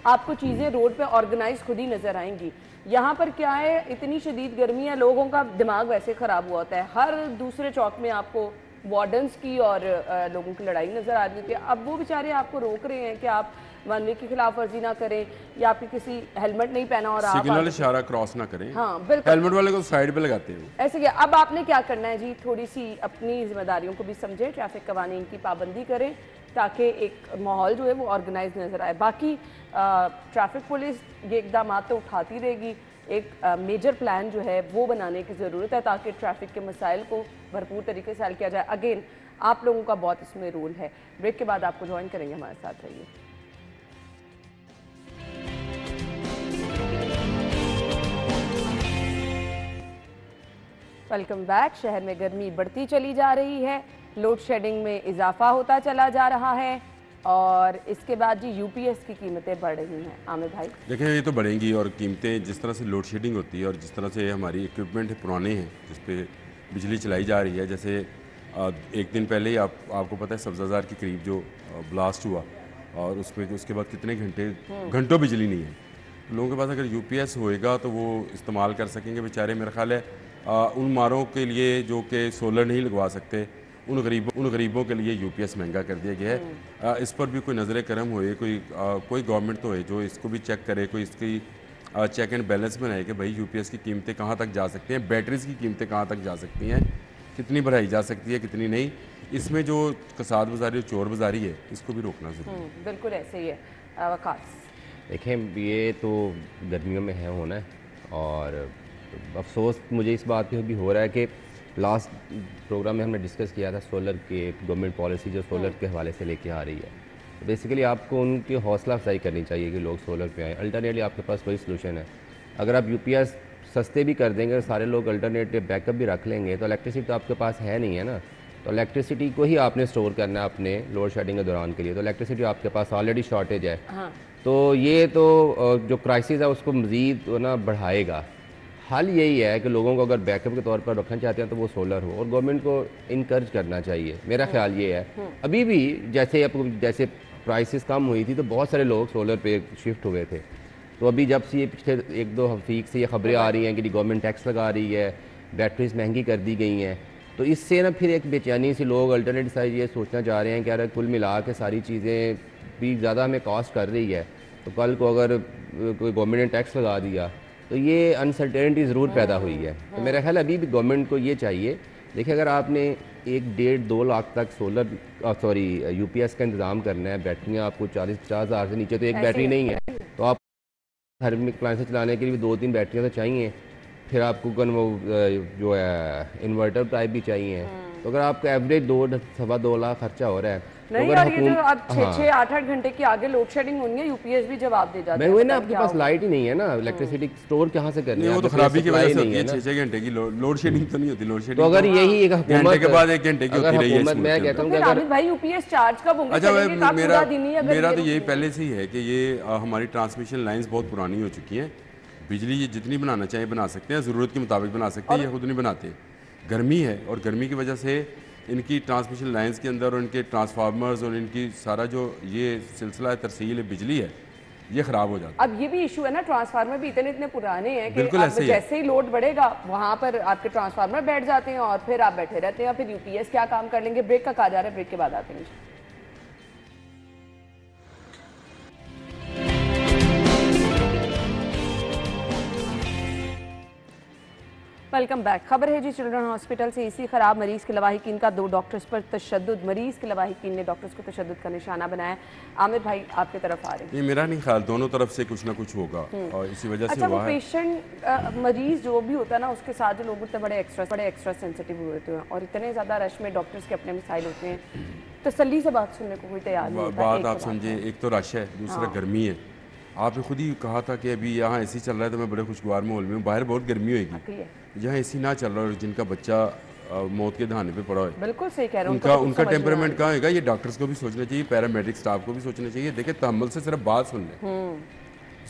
आपको चीजें रोड पे ऑर्गेनाइज खुद ही नजर आएंगी। यहाँ पर क्या है, इतनी शदीद गर्मी है, लोगों का दिमाग वैसे ख़राब हुआ होता है। हर दूसरे चौक में आपको वार्डन्स की और लोगों की लड़ाई नज़र आ रही थी। अब वो बेचारे आपको रोक रहे हैं कि आप वन वे की खिलाफ वर्जी ना करें, या आपकी किसी हेलमेट नहीं पहना और आप सिग्नल इशारा क्रॉस ना करें। हाँ बिल्कुल, हेलमेट वाले को साइड पे लगाते हैं ऐसे क्या। अब आपने क्या करना है जी, थोड़ी सी अपनी जिम्मेदारियों को भी समझें, ट्रैफिक कवानीन की पाबंदी करें ताकि एक माहौल जो है वो ऑर्गेनाइज नज़र आए। बाकी ट्रैफिक पुलिस ये इकदाम तो उठाती रहेगी, एक मेजर प्लान जो है वो बनाने की ज़रूरत है ताकि ट्रैफिक के मसाइल को भरपूर तरीके से हल किया जाए। अगेन आप लोगों का बहुत इसमें रोल है। ब्रेक के बाद आपको ज्वाइन करेंगे, हमारे साथ रहिए। Welcome back. शहर में गर्मी बढ़ती चली जा रही है, लोड शेडिंग में इजाफा होता चला जा रहा है और इसके बाद जी यूपीएस की कीमतें बढ़ रही हैं। आमिर भाई देखें, ये तो बढ़ेंगी और कीमतें जिस तरह से लोड शेडिंग होती है और जिस तरह से हमारी इक्विपमेंट पुराने हैं जिस पे बिजली चलाई जा रही है, जैसे एक दिन पहले ही आपको पता है सब्ज़ाजार के करीब जो ब्लास्ट हुआ और उसके बाद कितने घंटों बिजली नहीं है। लोगों के पास अगर यूपीएस होएगा तो वो इस्तेमाल कर सकेंगे बेचारे। मेरा ख्याल है उन मारों के लिए जो कि सोलर नहीं लगवा सकते, उन गरीबों के लिए यूपीएस महंगा कर दिया गया है। इस पर भी कोई नज़र करम होए, कोई गवर्नमेंट तो है जो इसको भी चेक करे, कोई इसकी चेक एंड बैलेंस बनाए कि भाई यूपीएस की कीमतें कहाँ तक जा सकती हैं, बैटरीज की कीमतें कहाँ तक जा सकती हैं, कितनी बढ़ाई जा सकती है कितनी नहीं। इसमें जो कसाद बाजारी और चोर बाजारी है इसको भी रोकना ज़रूरी है। बिल्कुल ऐसे ही है। वकास देखें, ये तो गर्मियों में है होना है और अफसोस मुझे इस बात पे भी हो रहा है कि लास्ट प्रोग्राम में हमने डिस्कस किया था सोलर के गवर्नमेंट पॉलिसी जो सोलर के हवाले से लेके आ रही है। तो बेसिकली आपको उनकी हौसला अफजाई करनी चाहिए कि लोग सोलर पे आएँ। अल्टरनेटली आपके पास वही सोल्यूशन है। अगर आप यूपीएस सस्ते भी कर देंगे, सारे लोग अल्टरनेटिव बैकअप भी रख लेंगे, तो इलेक्ट्रिसिटी तो आपके पास है नहीं है ना। तो इलेक्ट्रिसिटी को ही आपने स्टोर करना है अपने लोड शेडिंग के दौरान के लिए। तो इलेक्ट्रिसिटी आपके पास ऑलरेडी शॉर्टेज है। हाँ। तो ये तो जो क्राइसिस है उसको मज़ीद ना बढ़ाएगा। हल यही है कि लोगों को अगर बैकअप के तौर पर रखना चाहते हैं तो वो सोलर हो, और गवर्नमेंट को इनकरेज करना चाहिए। मेरा ख्याल ये है अभी भी जैसे प्राइसेस कम हुई थी तो बहुत सारे लोग सोलर पे शिफ्ट हुए थे। तो अभी जब से ये पिछले 1-2 वीक से ये खबरें आ रही हैं कि गवर्नमेंट टैक्स लगा रही है, बैटरीज महंगी कर दी गई हैं, तो इससे ना फिर एक बेचैनी से लोग अल्टरनेट साइड ये सोचना चाह रहे हैं कि यार कुल मिला के सारी चीज़ें भी ज़्यादा हमें कॉस्ट कर रही है, तो कल को अगर कोई गवर्नमेंट ने टैक्स लगा दिया तो ये अनसर्टेनिटी ज़रूर पैदा हुई है। तो मेरा ख्याल अभी भी गवर्नमेंट को ये चाहिए, देखिए अगर आपने 1-1.5-2 लाख तक यूपीएस का इंतज़ाम करना है, बैटरियाँ आपको 40-50 हज़ार से नीचे तो एक बैटरी नहीं है, तो आप घर में अप्लायंसेस चलाने के लिए 2-3 बैटरियाँ तो चाहिए, फिर आपको वो जो है इन्वर्टर टाइप भी चाहिए। तो अगर आपका एवरेज 2-2.25 लाख खर्चा हो रहा है नहीं, तो और ये जो अब 6-8 घंटे की आगे लोड शेडिंग होनी है, यूपीएस भी जवाब दे जाता है। वही ना, आपके पास लाइट ही नहीं है ना, इलेक्ट्रिसिटी स्टोर कहाँ से करनी है? वो तो खराबी की वजह से होती है, 6-6 घंटे की लोड शेडिंग तो नहीं होती। लोड शेडिंग तो अगर यही एक घंटे के बाद 1 घंटे की होती रही है, मैं कहता हूँ कि अगर भाई यूपीएस चार्ज कब होंगे? अच्छा, मेरा तो यही पहले से ही है कि ये हमारी ट्रांसमिशन लाइंस बहुत पुरानी हो चुकी हैं। बिजली ये जितनी बनाना चाहिए बना सकते हैं, ज़रूरत के मुताबिक बना सकते हैं, ये खुद नहीं बनाते। गर्मी है और गर्मी की वजह से इनकी ट्रांसमिशन लाइंस के अंदर और इनके ट्रांसफार्मर्स और इनकी सारा जो ये सिलसिला तरसील बिजली है ये ख़राब हो जाता है। अब ये भी इशू है ना, ट्रांसफार्मर भी इतने पुराने हैं कि बिल्कुल ऐसे ही जैसे ही लोड बढ़ेगा वहां पर आपके ट्रांसफार्मर बैठ जाते हैं और फिर आप बैठे रहते हैं, फिर यूपीएस क्या काम कर लेंगे। ब्रेक का कहा जा रहा है, ब्रेक के बाद आते हैं। Welcome back. खबर है जी चिल्ड्रन हॉस्पिटल से, एसी खराब, मरीज के लवाहिकीन का 2 डॉक्टर्स पर तशद्दुद। मरीज के लवाहिकीन ने डॉक्टर्स को तशद्दुद का निशाना बनाया। आमिर भाई आपके तरफ आ रहे हैं। ये मेरा नहीं ख्याल, दोनों तरफ से कुछ ना कुछ होगा और इसी वजह से अच्छा, वो हुआ है। पेशेंट मरीज जो भी होता है ना, उसके साथ जो लोग होते हैं बड़े एक्स्ट्रा सेंसिटिव होते हैं और इतने ज़्यादा रश में डॉक्टर्स के अपने मसाइल होते हैं, तसल्ली से बात सुनने को कोई तैयार नहीं होता। बात आप समझे, एक तो रश है, दूसरा गर्मी है। आपने खुद ही कहा था कि अभी यहाँ एसी चल रहा है तो मैं बड़े खुशगवार माहौल में हूँ, बाहर बहुत गर्मी होगी। जहाँ एसी ना चल रहा और जिनका बच्चा मौत के दहाने पे पड़ा है, बिल्कुल सही कह रहा हूँ, उनका टेम्परामेंट कहाँ होगा? ये डॉक्टर्स को भी सोचना चाहिए, पैरामेडिक स्टाफ को भी सोचना चाहिए। देखिए तहम्मुल से सिर्फ बात सुन ले,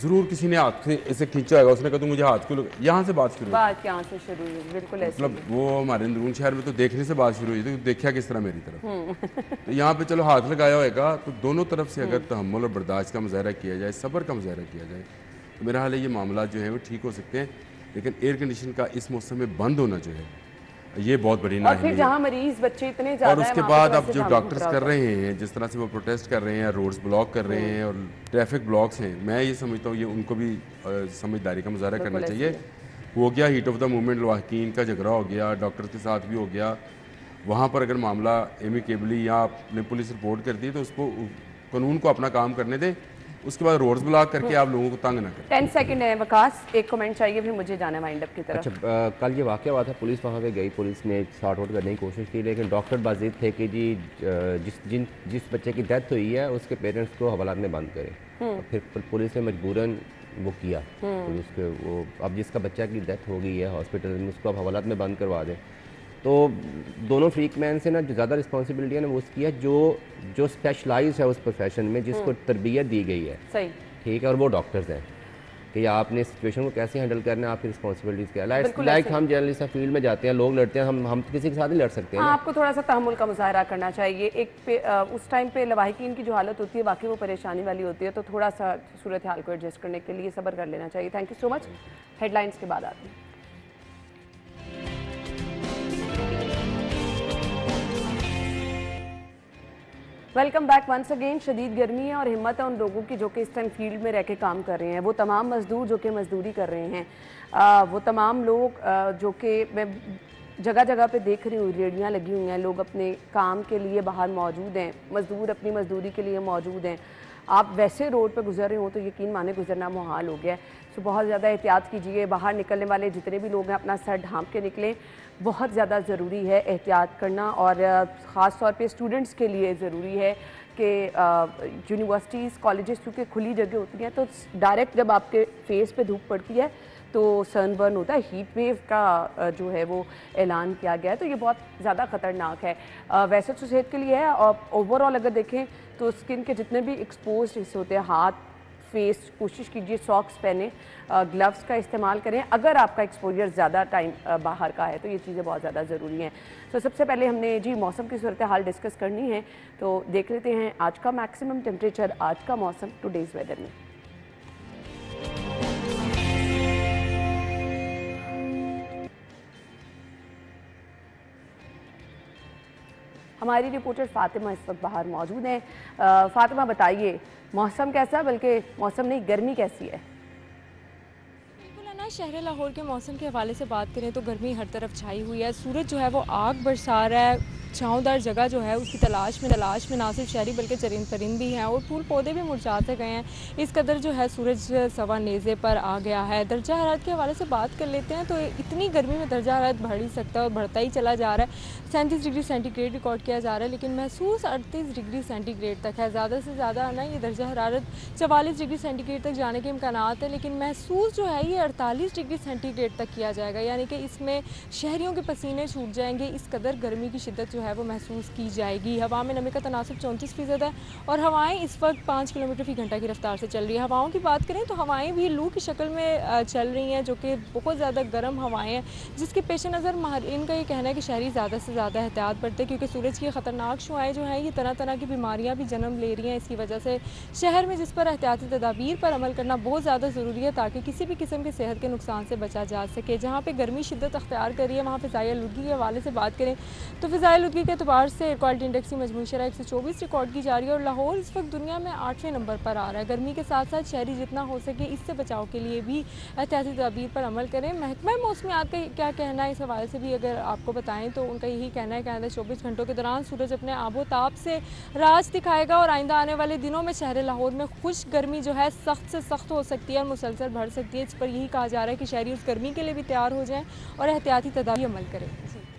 जरूर किसी ने हाथ से इसे खींचा होगा, उसने कहा तो मुझे हाथ को, यहाँ से बात शुरू हुई, बिल्कुल ऐसे। मतलब वो हमारे अंदरून शहर में तो देखने से बात शुरू हुई थी, देखा किस तरह मेरी तरफ। तो यहाँ पे चलो हाथ लगाया होगा, तो दोनों तरफ से अगर तहम्मुल और बर्दाश्त का मुजाहरा किया जाए, सब्र का मुजाहरा किया जाए, तो मेरा हाल है ये मामला जो है वो ठीक हो सकते हैं। लेकिन एयर कंडीशन का इस मौसम में बंद होना जो है ये बहुत बड़ी नाहिली है। जहाँ मरीज बच्चे इतने ज़्यादा और उसके बाद अब जो डॉक्टर्स कर रहे हैं, जिस तरह से वो प्रोटेस्ट कर रहे हैं, रोड्स ब्लॉक कर रहे हैं और ट्रैफिक ब्लॉक्स हैं, मैं ये समझता हूँ ये उनको भी समझदारी का मुजाहरा करना चाहिए। हो गया हीट ऑफ द मूवमेंट, लवाहकीन का झगड़ा हो गया, डॉक्टर्स के साथ भी हो गया, वहाँ पर अगर मामला एमिकेबली या आपने पुलिस रिपोर्ट कर दी तो उसको कानून को अपना काम करने दें, उसके बाद रोड्स ब्लॉक करके आप लोगों को तंग ना करें। 10 सेकंड है वकास, एक कमेंट चाहिए फिर मुझे जाना है वाइंड अप की तरफ। अच्छा, कल ये वाक़या हुआ था, पुलिस वहाँ पे गई, पुलिस ने सॉर्ट आउट करने की कोशिश की, लेकिन डॉक्टर बाजिद थे कि जी जिस बच्चे की डेथ हुई है उसके पेरेंट्स को हवालात में बंद करें। फिर पुलिस ने मजबूरन वो किया, तो उसके वो अब जिसका बच्चा की डेथ हो गई है हॉस्पिटल में, उसको अब हवालात में बंद करवा दें। तो दोनों फ्रीक मैन से ना जो ज़्यादा रिस्पॉन्सिबिलिटी है ना वो उसकी है जो स्पेशलाइज है उस प्रोफेशन में, जिसको तरबियत दी गई है, सही ठीक है, और वो डॉक्टर्स हैं कि आपने सिचुएशन को कैसे हैंडल करना है, आपकी रिस्पॉन्सिबिलिटीज़ क्या है। लाइक हम जर्नलिस्ट फील्ड में जाते हैं, लोग लड़ते हैं, हम किसी के साथ ही लड़ सकते हैं। आपको थोड़ा सा तहम्मुल का मुजाहरा करना चाहिए। उस टाइम पे लवाहिकीन की जो हालत होती है वाकई वो परेशानी वाली होती है, तो थोड़ा सा सूरत हाल को एडजस्ट करने के लिए सब्र कर लेना चाहिए। Thank you so much. Headlines के बाद आते हैं। Welcome back once again. शदीद गर्मी है और हिम्मत है उन लोगों की जो कि इस टाइम फील्ड में रह के काम कर रहे हैं। वो तमाम मजदूर जो कि मजदूरी कर रहे हैं, वो तमाम लोग जो कि मैं जगह जगह पे देख रही हूँ, रेडियाँ लगी हुई हैं, लोग अपने काम के लिए बाहर मौजूद हैं, मजदूर अपनी मजदूरी के लिए मौजूद हैं। आप वैसे रोड पे गुजर रहे हो तो यकीन माने गुजरना मुहाल हो गया है। सो बहुत ज़्यादा एहतियात कीजिए। बाहर निकलने वाले जितने भी लोग हैं अपना सर ढांप के निकलें, बहुत ज़्यादा ज़रूरी है एहतियात करना। और ख़ास तौर पे स्टूडेंट्स के लिए ज़रूरी है कि यूनिवर्सिटीज़ कॉलेजेस क्योंकि खुली जगह होती हैं, तो डायरेक्ट जब आपके फेस पे धूप पड़ती है तो सनबर्न होता है। हीट वेव का जो है वो ऐलान किया गया है, तो ये बहुत ज़्यादा ख़तरनाक है। वैसे तो सेहत के लिए है और ओवरऑल अगर देखें तो स्किन के जितने भी एक्सपोज हिस्से होते हैं, हाथ, फेस कोशिश कीजिए सॉक्स पहने, ग्लव्स का इस्तेमाल करें। अगर आपका एक्सपोजर ज़्यादा टाइम बाहर का है तो ये चीज़ें बहुत ज़्यादा ज़रूरी हैं। तो सबसे पहले हमने जी मौसम की सूरत हाल डिस्कस करनी है, तो देख लेते हैं आज का मैक्सिमम टेम्परेचर, आज का मौसम टुडेज़ वेदर में। हमारी रिपोर्टर फातिमा इस वक्त बाहर मौजूद हैं। फातिमा बताइए मौसम कैसा है, बल्कि मौसम नहीं गर्मी कैसी है? शहर लाहौर के मौसम के हवाले से बात करें तो गर्मी हर तरफ छाई हुई है। सूरज जो है वो आग बरसा रहा है। छाँवदार जगह जो है उसकी तलाश में ना सिर्फ शहरी बल्कि चरिंद परिंद भी हैं और फूल पौधे भी मुरझाते गए हैं। इस कदर जो है सूरज सवा नेज़े पर आ गया है। दर्जा हरारत के हवाले से बात कर लेते हैं तो इतनी गर्मी में दर्जा हरारत बढ़ ही सकता है और बढ़ता ही चला जा रहा है। 37 डिग्री सेंटीग्रेड रिकॉर्ड किया जा रहा है, लेकिन महसूस 38 डिग्री सेंटीग्रेड तक है। ज़्यादा से ज़्यादा ना ये दर्जा हरारत 44 डिग्री सेंटीग्रेड तक जाने के इम्कानात है, लेकिन महसूस जो है ये 48 डिग्री सेंटीग्रेड तक किया जाएगा, यानी कि इसमें शहरियों के पसीने छूट जाएंगे। इस कदर गर्मी की शिद्दत जो है वो महसूस की जाएगी। हवा में नमी का तनासब 34% है और हवाएं इस वक्त 5 किलोमीटर फी घंटा की रफ्तार से चल रही है। हवाओं की बात करें तो हवाएं भी लू की शक्ल में चल रही हैं, जो कि बहुत ज़्यादा गर्म हवाएं हैं, जिसके पेश नज़र माहिरीन का ये कहना है कि शहरी ज़्यादा से ज़्यादा एहतियात बरतें, क्योंकि सूरज की ख़तरनाक शुआएं जो हैं ये तरह तरह की बीमारियाँ भी जन्म ले रही हैं। इसकी वजह से शहर में जिस पर एहतियाती तदाबीर पर अमल करना बहुत ज़्यादा ज़रूरी है, ताकि किसी भी किस्म के सेहत के नुकसान से बचा जा सके। जहाँ पे गर्मी शिद्दत अख्तियार कर रही है वहाँ फ़िज़ाई आलूदगी के हवाले से बात करें तो फ़िज़ाई आलूदगी के एतबार से एयर क्वालिटी इंडेक्स की मजमूई शरह 124 रिकॉर्ड की जा रही है और लाहौर इस वक्त दुनिया में 8वें नंबर पर आ रहा है। गर्मी के साथ साथ शहरी जितना हो सके इससे बचाव के लिए भी एहतियाती तदाबीर पर अमल करें। महकमा मौसमियात का क्या कहना है इस हवाले से भी अगर आपको बताएं तो उनका यही कहना है कि आइंदा 24 घंटों के दौरान सूरज अपने आबोताब से राज दिखाएगा और आइंदा आने वाले दिनों में शहर लाहौर में खुश गर्मी जो है सख्त से सख्त हो सकती है और मुसलसल बढ़ सकती है। इस पर यही कहा जा रहा है कि शहरी उस गर्मी के लिए भी तैयार हो जाएं और एहतियाती तदाबीर अमल करें।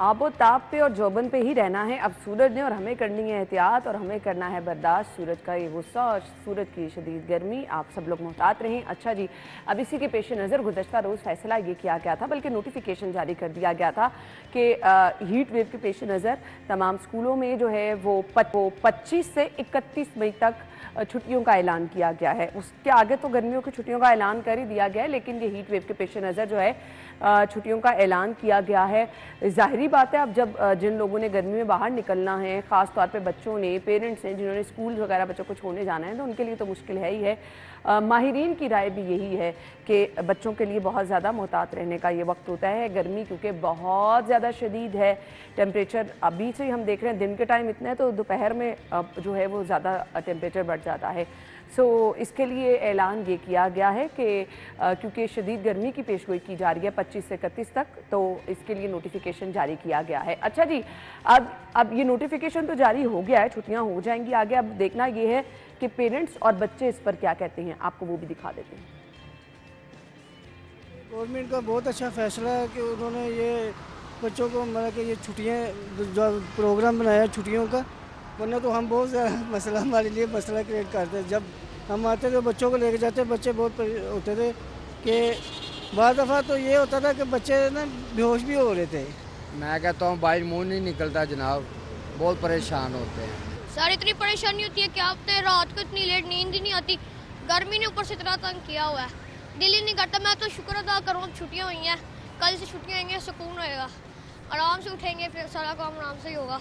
आबोताब पे और जोबन पे ही रहना है अब सूरज ने, और हमें करनी है एहतियात और हमें करना है बर्दाश्त सूरज का ये गुस्सा और सूरज की शदीद गर्मी। आप सब लोग मोहतात रहें। अच्छा जी, अब इसी के पेश नज़र गुज़श्ता रोज़ फैसला ये किया गया था, बल्कि नोटिफिकेशन जारी कर दिया गया था कि हीट वेव के पेश नज़र तमाम स्कूलों में जो है वो 25 से 31 मई तक छुट्टियों का ऐलान किया गया है। उसके आगे तो गर्मियों की छुट्टियों का ऐलान कर ही दिया गया है, लेकिन ये हीट वेव के पेश नज़र जो है छुट्टियों का ऐलान किया गया है। ज़ाहिरी बात है अब जब जिन लोगों ने गर्मी में बाहर निकलना है, ख़ास तौर पे बच्चों ने, पेरेंट्स हैं जिन्होंने स्कूल वगैरह बच्चों को छोड़ने जाना है, तो उनके लिए तो मुश्किल है ही है। माहिरीन की राय भी यही है कि बच्चों के लिए बहुत ज़्यादा मोहतात रहने का ये वक्त होता है। गर्मी क्योंकि बहुत ज़्यादा शदीद है, टेम्परेचर अभी से ही हम देख रहे हैं दिन के टाइम इतना है तो दोपहर में जो है वो ज़्यादा टेम्परेचर बढ़ जाता है। सो इसके लिए ऐलान ये किया गया है कि क्योंकि शदीद गर्मी की पेशगोई की जा रही है 25 से 31 तक, तो इसके लिए नोटिफिकेशन जारी किया गया है। अच्छा जी, अब ये नोटिफिकेशन तो जारी हो गया है, छुट्टियां हो जाएंगी आगे। अब देखना ये है कि पेरेंट्स और बच्चे इस पर क्या कहते हैं, आपको वो भी दिखा देते हैं। गवर्नमेंट का बहुत अच्छा फैसला है कि उन्होंने ये बच्चों को मतलब कि ये छुट्टियाँ जो प्रोग्राम बनाया छुट्टियों का, वरना तो हम बहुत ज़्यादा मसला हमारे लिए मसला क्रिएट करते हैं। जब हम आते थे बच्चों को लेके जाते, बच्चे बहुत होते थे कि बाद दफ़ा तो ये होता था कि बच्चे ना बेहोश भी हो रहे थे। मैं कहता हूँ बाहर मुँह नहीं निकलता जनाब, बहुत परेशान होते हैं सर। इतनी परेशानी होती है क्या होते रात को इतनी लेट नींद ही नहीं आती, गर्मी ने ऊपर से इतना तंग किया हुआ है, दिल ही नहीं करता। मैं तो शुक्र अदा करूँ छुट्टियाँ हुई हैं, कल से छुट्टियाँ आएंगी, सुकून होएगा, आराम से उठेंगे, फिर सारा काम आराम से ही होगा।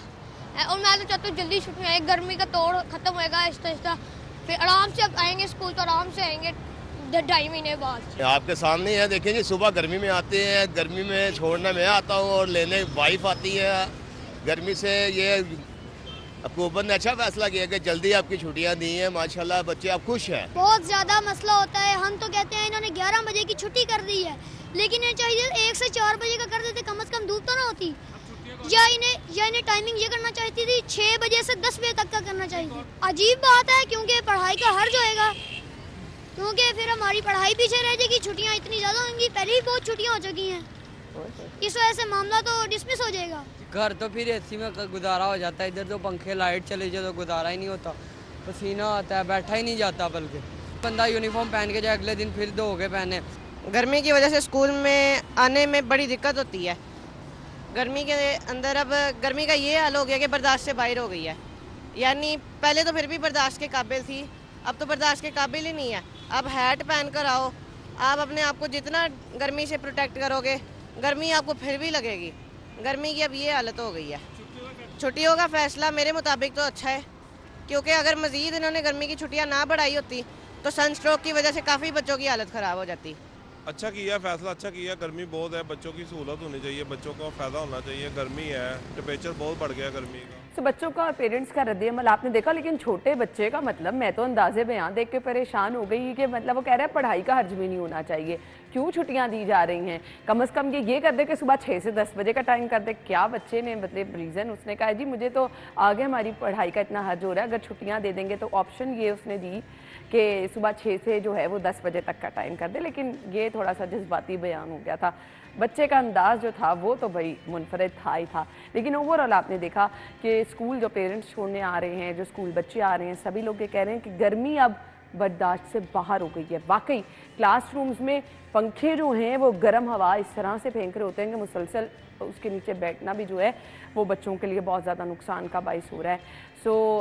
और मैं तो चाहती हूँ जल्दी छुट्टियाँ आए, गर्मी का तोड़ खत्म होएगा आहिस्ता आहिस्ता, फिर आराम से अब आएंगे स्कूल तो आराम से आएंगे 2.5 महीने बाद। आपके सामने है, देखेंगे सुबह गर्मी में आते हैं, गर्मी में छोड़ने मैं आता हूँ और लेने वाइफ आती है। गर्मी से ये हुकूमत ने अच्छा फैसला किया कि जल्दी आपकी छुट्टियां दी हैं, माशाल्लाह बच्चे आप खुश हैं। बहुत ज़्यादा मसला होता है, हम तो कहते हैं इन्होंने 11 बजे की छुट्टी कर दी है, लेकिन ये चाहिए 1 से 4 बजे का कर देते, कम से कम धूप तो ना होती। या इन्हें टाइमिंग ये करना चाहती थी 6 बजे से 10 बजे तक का करना चाहिए। अजीब बात है क्योंकि पढ़ाई का हर्ज होएगा, क्योंकि फिर हमारी पढ़ाई पीछे रह जाएगी, छुट्टियाँ इतनी ज़्यादा होंगी, पहले ही बहुत छुट्टियाँ हो चुकी हैं, इस वजह से मामला तो डिसमिस हो जाएगा। घर तो फिर एसी में गुजारा हो जाता है, इधर तो पंखे लाइट चले जाए तो गुजारा ही नहीं होता, पसीना आता है, बैठा ही नहीं जाता, बल्कि बंदा यूनिफॉर्म पहन के जाए अगले दिन फिर धो के पहने। गर्मी की वजह से स्कूल में आने में बड़ी दिक्कत होती है। गर्मी के अंदर अब गर्मी का ये हाल हो गया कि बर्दाश्त से बाहर हो गई है, यानी पहले तो फिर भी बर्दाश्त के काबिल थी, अब तो बर्दाश्त के काबिल ही नहीं है। आप हैट पहन कर आओ, आप अपने आप को जितना गर्मी से प्रोटेक्ट करोगे, गर्मी आपको फिर भी लगेगी। गर्मी की अब ये हालत हो गई है। छुट्टियों का फैसला मेरे मुताबिक तो अच्छा है, क्योंकि अगर मज़ीद इन्होंने गर्मी की छुट्टियां ना बढ़ाई होती तो सनस्ट्रोक की वजह से काफ़ी बच्चों की हालत ख़राब हो जाती। अच्छा किया फैसला, अच्छा किया। गर्मी बहुत है, बच्चों की सहूलत होनी चाहिए, बच्चों को फ़ायदा होना चाहिए। गर्मी है, टेम्परेचर बहुत बढ़ गया गर्मी का। तो बच्चों का और पेरेंट्स का रद्द-ए-अमल आपने देखा, लेकिन छोटे बच्चे का मतलब मैं तो अंदाजे बयान देख के परेशान हो गई कि मतलब वो कह रहा है पढ़ाई का हर्ज भी नहीं होना चाहिए, क्यों छुट्टियां दी जा रही हैं? कम से कम ये कर दे कि सुबह 6 से 10 बजे का टाइम कर दे। क्या बच्चे ने मतलब रीज़न उसने कहा जी मुझे तो आगे हमारी पढ़ाई का इतना हर्ज हो रहा है, अगर छुट्टियाँ दे देंगे तो ऑप्शन ये उसने दी कि सुबह 6 से जो है वो 10 बजे तक का टाइम कर दे। लेकिन ये थोड़ा सा जज्बाती बयान हो गया था। बच्चे का अंदाज जो था वो तो भाई मुनफरद था ही था। लेकिन ओवरऑल आपने देखा कि स्कूल जो पेरेंट्स छोड़ने आ रहे हैं, जो स्कूल बच्चे आ रहे हैं, सभी लोग ये कह रहे हैं कि गर्मी अब बर्दाश्त से बाहर हो गई है। वाकई क्लासरूम्स में पंखे जो हैं वो गर्म हवा इस तरह से फेंक रहे होते हैं कि मुसलसल उसके नीचे बैठना भी जो है वो बच्चों के लिए बहुत ज़्यादा नुकसान का बाइस हो रहा है। सो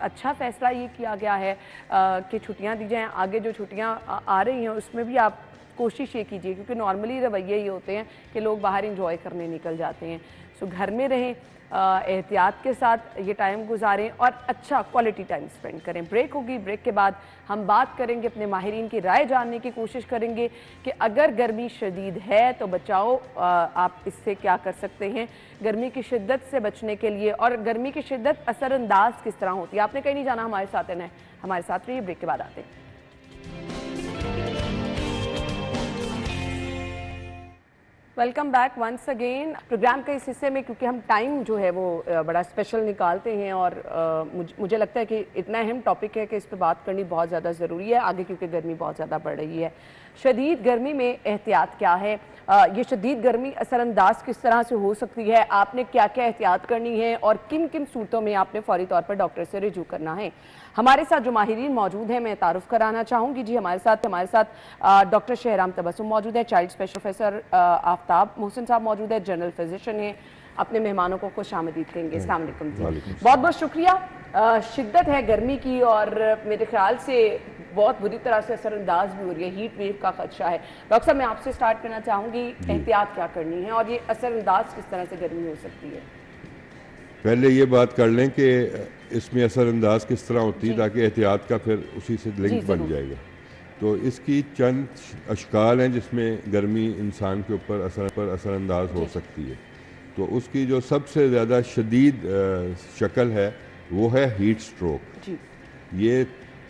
अच्छा फ़ैसला ये किया गया है कि छुट्टियां दी जाएँ। आगे जो छुट्टियां आ रही हैं उसमें भी आप कोशिश ये कीजिए, क्योंकि नॉर्मली रवैये ये होते हैं कि लोग बाहर इंजॉय करने निकल जाते हैं। सो घर में रहें, एहतियात के साथ ये टाइम गुजारें और अच्छा क्वालिटी टाइम स्पेंड करें। ब्रेक होगी, ब्रेक के बाद हम बात करेंगे, अपने माहिरीन की राय जानने की कोशिश करेंगे कि अगर गर्मी शदीद है तो बचाओ, आप इससे क्या कर सकते हैं गर्मी की शिद्दत से बचने के लिए, और गर्मी की शिद्दत असरअंदाज किस तरह होती है। आपने कहीं नहीं जाना, हमारे साथ रहना है, हमारे साथ रहिए। ब्रेक के बाद आते हैं। Welcome back once again. Programme के इस हिस्से में क्योंकि हम टाइम जो है वो बड़ा स्पेशल निकालते हैं और मुझे लगता है कि इतना अहम टॉपिक है कि इस पर बात करनी बहुत ज़्यादा ज़रूरी है आगे, क्योंकि गर्मी बहुत ज़्यादा बढ़ रही है। शदीद गर्मी में एहतियात क्या है, ये शदीद गर्मी असरअंदाज किस तरह से हो सकती है, आपने क्या क्या एहतियात करनी है और किन किन सूरतों में आपने फौरी तौर पर डॉक्टर से रुजू करना है। हमारे साथ जो माहिरीन मौजूद हैं मैं तारुफ कराना चाहूँगी। जी हमारे साथ डॉक्टर शहराम तबस्सुम मौजूद है, child special professor Aftab Mohsin साहब मौजूद है, जनरल फिजिशियन है। अपने मेहमानों को खुशामदीद कहेंगे। अस्सलाम वालेकुम जी, बहुत बहुत शुक्रिया। शिद्दत है गर्मी की और मेरे ख्याल से बहुत बुरी तरह से असरअंदाज भी हो रही है, हीट वेव का खदशा है। डॉक्टर साहब मैं आपसे स्टार्ट करना चाहूँगी, एहतियात क्या करनी है और ये असरअंदाज किस तरह से गर्मी हो सकती है? पहले ये बात कर लें कि इसमें असरअंदाज किस तरह होती है, ताकि एहतियात का फिर उसी से लिंक बन जाएगा। तो इसकी चंद अशकाल हैं जिसमें गर्मी इंसान के ऊपर असरअंदाज हो सकती है। तो उसकी जो सबसे ज़्यादा शदीद शक्ल है वो है हीट स्ट्रोक। ये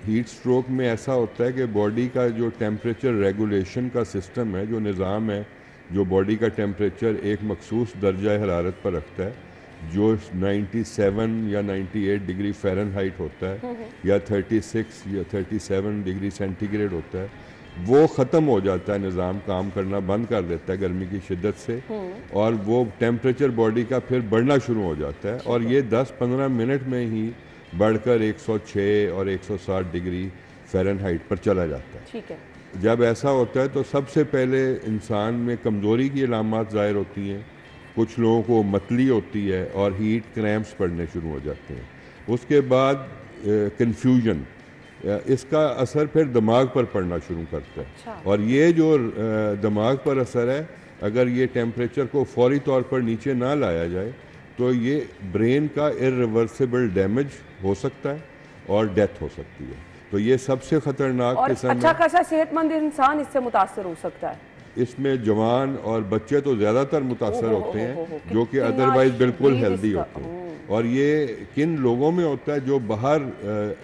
हीट स्ट्रोक में ऐसा होता है कि बॉडी का जो टेम्परेचर रेगुलेशन का सिस्टम है, जो निज़ाम है, जो बॉडी का टेम्परेचर एक मखसूस दर्जा हरारत पर रखता है, जो 97 या 98 डिग्री फ़ारेनहाइट होता है या 36 या 37 डिग्री सेंटीग्रेड होता है, वो ख़त्म हो जाता है, निज़ाम काम करना बंद कर देता है गर्मी की शिद्दत से, और वो टेम्परेचर बॉडी का फिर बढ़ना शुरू हो जाता है और ये 10-15 मिनट में ही बढ़कर 106 और 160 डिग्री फ़ारेनहाइट पर चला जाता है। ठीक है। जब ऐसा होता है तो सबसे पहले इंसान में कमज़ोरी की अलामात ज़ाहिर होती हैं, कुछ लोगों को मतली होती है और हीट क्रैम्प्स पड़ने शुरू हो जाते हैं। उसके बाद कन्फ्यूजन, इसका असर फिर दिमाग पर पड़ना शुरू करता है। अच्छा। और ये जो दिमाग पर असर है, अगर ये टेम्परेचर को फौरी तौर पर नीचे ना लाया जाए तो ये ब्रेन का इर्रिवर्सिबल डैमेज हो सकता है और डेथ हो सकती है। तो ये सबसे ख़तरनाक किस्म है। अच्छा खासा सेहतमंद इंसान इससे मुतासर हो सकता है। इसमें जवान और बच्चे तो ज़्यादातर मुतासर होते हैं, जो कि अदरवाइज बिल्कुल हेल्दी होते हैं। और ये किन लोगों में होता है जो बाहर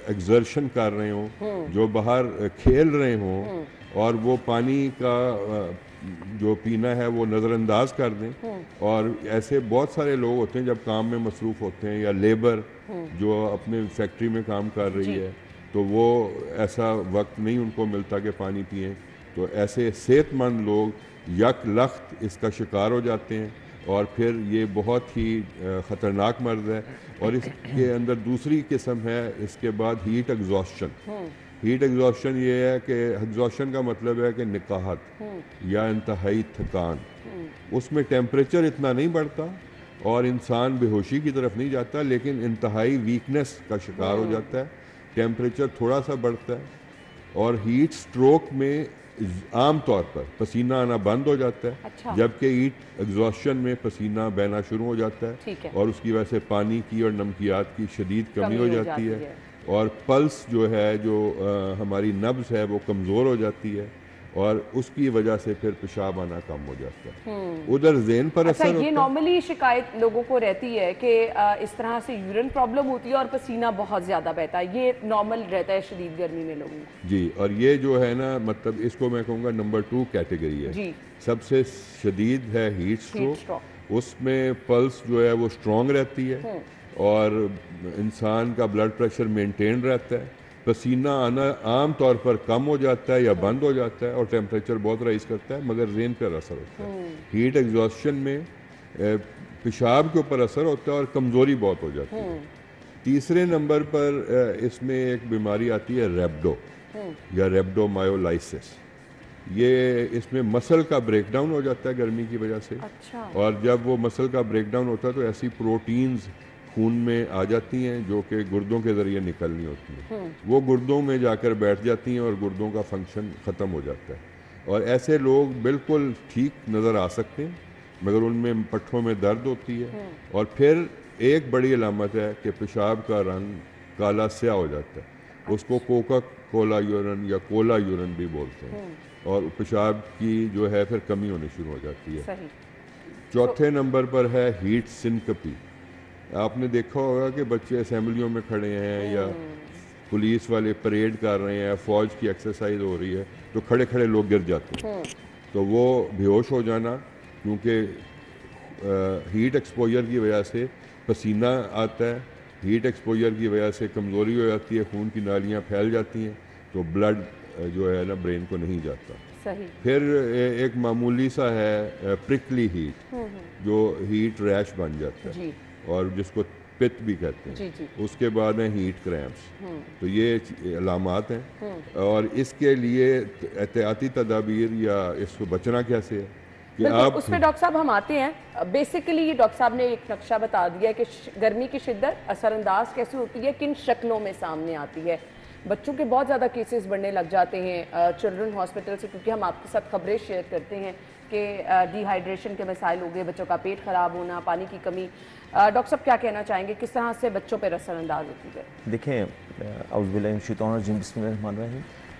एक्सर्शन कर रहे हों, जो बाहर खेल रहे हों और वो पानी का जो पीना है वो नज़रअंदाज कर दें। और ऐसे बहुत सारे लोग होते हैं जब काम में मसरूफ़ होते हैं, या लेबर जो अपने फैक्ट्री में काम कर रही है, तो वो ऐसा वक्त नहीं उनको मिलता कि पानी पिएं। तो ऐसे सेहतमंद लोग यक लख्त इसका शिकार हो जाते हैं और फिर ये बहुत ही ख़तरनाक मर्ज़ है। और इसके अंदर दूसरी किस्म है इसके बाद हीट एग्जॉस्शन। हीट एग्जॉस्शन ये है कि एग्जॉस्शन का मतलब है कि निकाहत या इंतहाई थकान। उसमें टेम्परेचर इतना नहीं बढ़ता और इंसान बेहोशी की तरफ नहीं जाता, लेकिन इंतहाई वीकनेस का शिकार हो जाता है। टेम्परेचर थोड़ा सा बढ़ता है और हीट स्ट्रोक में आम तौर पर पसीना आना बंद हो जाता है। अच्छा। जबकि हीट एग्जॉस्शन में पसीना बहना शुरू हो जाता है और उसकी वजह से पानी की और नमकियात की शदीद कमी हो जाती है और पल्स जो है जो हमारी नब्ज़ है वो कमज़ोर हो जाती है और उसकी वजह से फिर पेशाब आना कम हो जाता है। उधर ज़हन पर अच्छा, असर होता ये है। नॉर्मली शिकायत लोगों को रहती है कि इस तरह से यूरिन प्रॉब्लम होती है और पसीना बहुत ज़्यादा बहता है, ये नॉर्मल रहता है शदीद गर्मी में लोगों को। जी, और ये जो है ना, मतलब इसको मैं कहूँगा नंबर 2 कैटेगरी है जी। सबसे शदीद है हीट स्ट्रोक। उसमें पल्स जो है वो स्ट्रॉन्ग रहती है और इंसान का ब्लड प्रेशर मेंटेन रहता है, पसीना आना आम तौर पर कम हो जाता है या बंद हो जाता है और टेम्परेचर बहुत राइज करता है, मगर ज़हन पर असर होता है। हीट एग्जॉस्शन में पेशाब के ऊपर असर होता है और कमज़ोरी बहुत हो जाती है। तीसरे नंबर पर इसमें एक बीमारी आती है रेब्डो या रेब्डोमायोलाइसिस। ये इसमें मसल का ब्रेकडाउन हो जाता है गर्मी की वजह से। अच्छा। और जब वो मसल का ब्रेकडाउन होता है तो ऐसी प्रोटीन्स खून में आ जाती हैं जो कि गुर्दों के ज़रिए निकलनी होती हैं, वो गुर्दों में जाकर बैठ जाती हैं और गुर्दों का फंक्शन ख़त्म हो जाता है और ऐसे लोग बिल्कुल ठीक नज़र आ सकते हैं मगर उनमें पट्ठों में दर्द होती है और फिर एक बड़ी अलामत है कि पेशाब का रंग काला स्याह हो जाता है। उसको कोका कोला यूरिन या कोला यूरिन भी बोलते हैं और पेशाब की जो है फिर कमी होनी शुरू हो जाती है। चौथे नंबर पर है हीट सिनकपी। आपने देखा होगा कि बच्चे असेंबलियों में खड़े हैं या पुलिस वाले परेड कर रहे हैं, फौज की एक्सरसाइज हो रही है तो खड़े खड़े लोग गिर जाते हैं, तो वो बेहोश हो जाना क्योंकि हीट एक्सपोजर की वजह से पसीना आता है, हीट एक्सपोजर की वजह से कमज़ोरी हो जाती है, खून की नालियाँ फैल जाती हैं तो ब्लड जो है ना ब्रेन को नहीं जाता। सही। फिर एक मामूली सा है प्रिकली हीट जो हीट रैश बन जाता है और जिसको पित्त भी कहते हैं। उसके बाद है हीट क्रैम्प्स। तो ये अलामात हैं और इसके लिए एहतियाती तदाबीर या इसको बचना कैसे है कि आप उस पर डॉक्टर साहब हम आते हैं। बेसिकली ये डॉक्टर साहब ने एक नक्शा बता दिया कि गर्मी की शिद्दत असरअंदाज कैसे होती है, किन शक्लों में सामने आती है। बच्चों के बहुत ज़्यादा केसेस बढ़ने लग जाते हैं चिल्ड्रन हॉस्पिटल से, क्योंकि हम आपके साथ खबरें शेयर करते हैं कि डिहाइड्रेशन के मसाइल हो गए, बच्चों का पेट ख़राब होना, पानी की कमी। डॉक्टर साहब क्या कहना चाहेंगे, किस तरह से बच्चों पर असरअंदाज होती है? देखें,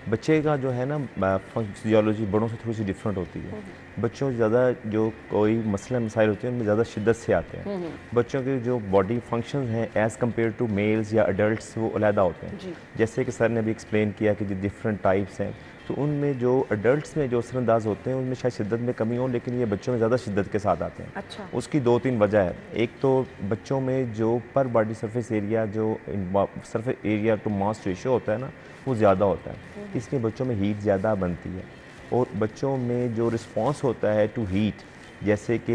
बच्चे का जो है ना फिजियोलॉजी बड़ों से थोड़ी सी डिफरेंट होती है। बच्चों ज़्यादा जो कोई मसला मसाइल होते हैं उनमें ज़्यादा शिद्दत से आते हैं। बच्चों के जो बॉडी फंक्शन हैं एज़ कम्पेयर टू मेल्स या अडल्ट्स वो अलहदा होते हैं। जैसे कि सर ने भी एक्सप्लेन किया कि जो डिफरेंट टाइप्स हैं, तो उनमें जो अडल्ट्स में जो असरअंदाज होते हैं उनमें शायद शिद्दत में कमी हो, लेकिन ये बच्चों में ज़्यादा शिद्दत के साथ आते हैं। अच्छा। उसकी 2-3 वजह है। एक तो बच्चों में जो पर बॉडी सरफेस एरिया जो surface area to mass ratio होता है ना वो ज़्यादा होता है, इसलिए बच्चों में हीट ज़्यादा बनती है। और बच्चों में जो रिस्पॉन्स होता है टू हीट, जैसे कि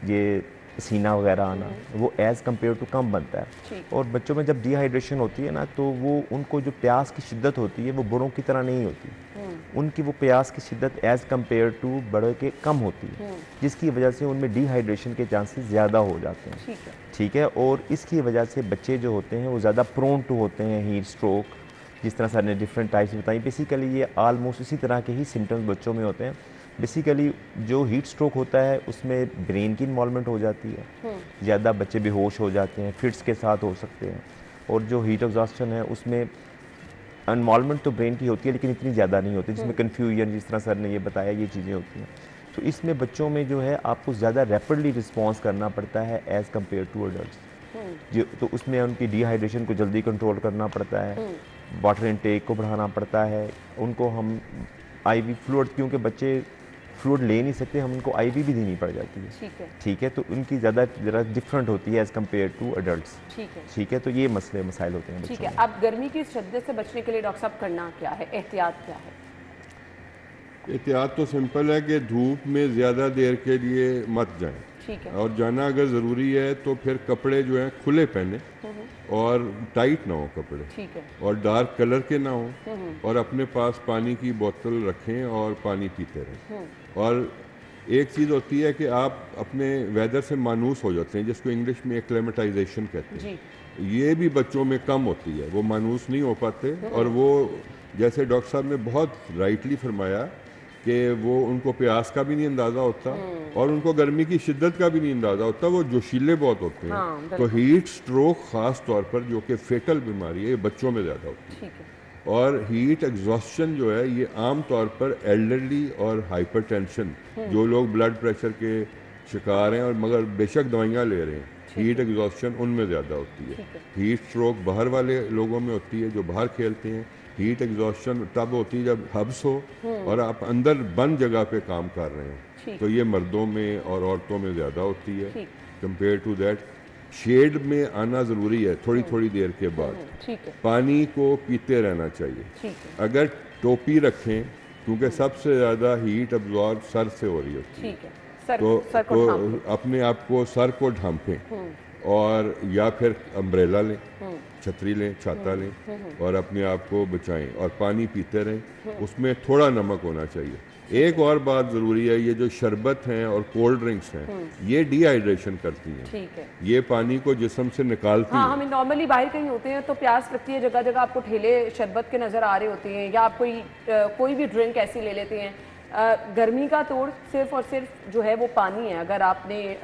ये पसीना वगैरह आना, वो एज़ कम्पेयर टू कम बनता है। और बच्चों में जब डिहाइड्रेशन होती है ना तो वो उनको जो प्यास की शिद्दत होती है वो बड़ों की तरह नहीं होती। उनकी वो प्यास की शिद्दत एज़ कम्पेयर टू बड़ों के कम होती है, जिसकी वजह से उनमें डिहाइड्रेशन के चांसेस ज़्यादा हो जाते हैं। ठीक है। और इसकी वजह से बच्चे जो होते हैं वो ज़्यादा प्रोन टू होते हैं हीट स्ट्रोक, जिस तरह सर ने डिफरेंट टाइप्स बताई। बेसिकली ये आलमोस्ट इसी तरह के ही सिम्टम्स बच्चों में होते हैं। बेसिकली जो हीट स्ट्रोक होता है उसमें ब्रेन की इन्वॉल्वमेंट हो जाती है, ज़्यादा बच्चे बेहोश हो जाते हैं, फिट्स के साथ हो सकते हैं। और जो हीट एग्जॉस्शन है उसमें इन्वॉल्वमेंट तो ब्रेन की होती है लेकिन इतनी ज़्यादा नहीं होती, जिसमें कन्फ्यूजन, जिस तरह सर ने ये बताया, ये चीज़ें होती हैं। तो इसमें बच्चों में जो है आपको ज़्यादा रैपिडली रिस्पॉन्स करना पड़ता है एज़ कम्पेयर टू अडल्ट। तो उसमें उनकी डिहाइड्रेशन को जल्दी कंट्रोल करना पड़ता है, वाटर इनटेक को बढ़ाना पड़ता है, उनको हम IV फ्लूइड, क्योंकि बच्चे फ्लूइड ले नहीं सकते, हम उनको IV भी देनी पड़ जाती है। ठीक है। तो उनकी ज़रा डिफरेंट होती है एज़ कम्पेयर टू अडल्ट्स। ठीक है। तो ये मसले मसाइल होते हैं। ठीक है। अब गर्मी की शिद्दत से बचने के लिए डॉक्टर साहब करना क्या है, एहतियात क्या है? एहतियात तो सिंपल है कि धूप में ज़्यादा देर के लिए मत जाएं। ठीक है। और जाना अगर ज़रूरी है तो फिर कपड़े जो हैं खुले पहने और टाइट ना हो कपड़े। ठीक है। और डार्क कलर के ना हो और अपने पास पानी की बोतल रखें और पानी पीते रहें। और एक चीज़ होती है कि आप अपने वेदर से मानूस हो जाते हैं, जिसको इंग्लिश में एक्लेमेटाइजेशन कहते हैं। ये भी बच्चों में कम होती है, वो मानूस नहीं हो पाते। और वो जैसे डॉक्टर साहब ने बहुत राइटली फरमाया कि वो उनको प्यास का भी नहीं अंदाज़ा होता और उनको गर्मी की शिद्दत का भी नहीं अंदाज़ा होता, वो जोशीले बहुत होते हैं। हाँ, तो हीट स्ट्रोक ख़ास तौर पर जो कि फेटल बीमारी है, ये बच्चों में ज़्यादा होती है। और हीट एग्जॉस्शन जो है ये आम तौर पर एल्डरली और हाइपरटेंशन, जो लोग ब्लड प्रेशर के शिकार हैं और मगर बेशक दवाइयाँ ले रहे हैं, हीट एग्जॉस्शन उनमें ज़्यादा होती है। हीट स्ट्रोक बाहर वाले लोगों में होती है जो बाहर खेलते हैं। हीट एग्जॉस्शन तब होती है जब हब्स हो और आप अंदर बंद जगह पे काम कर रहे हो, तो ये मर्दों में और औरतों में ज़्यादा होती है कंपेयर टू दैट। शेड में आना ज़रूरी है थोड़ी थोड़ी देर के बाद। पानी को पीते रहना चाहिए। अगर टोपी रखें, क्योंकि सबसे ज़्यादा हीट अब्जॉर्ब सर से हो रही होती है, तो अपने आप को सर को ढांपें और या फिर अम्ब्रेला लें, छतरी लें, छाता लें और अपने आप को बचाएं और पानी पीते रहें। उसमें थोड़ा नमक होना चाहिए। एक और बात ज़रूरी है, ये जो शरबत हैं और कोल्ड ड्रिंक्स हैं, ये डिहाइड्रेशन करती हैं। ठीक है। ये पानी को जिस्म से निकालती हैं। हमें नॉर्मली बाहर कहीं होते हैं तो प्यास लगती है, जगह जगह आपको ठेले शरबत के नज़र आ रहे होते हैं, या आप कोई भी ड्रिंक ऐसी ले लेते हैं। गर्मी का तोड़ सिर्फ और सिर्फ जो है वो पानी है। अगर आपने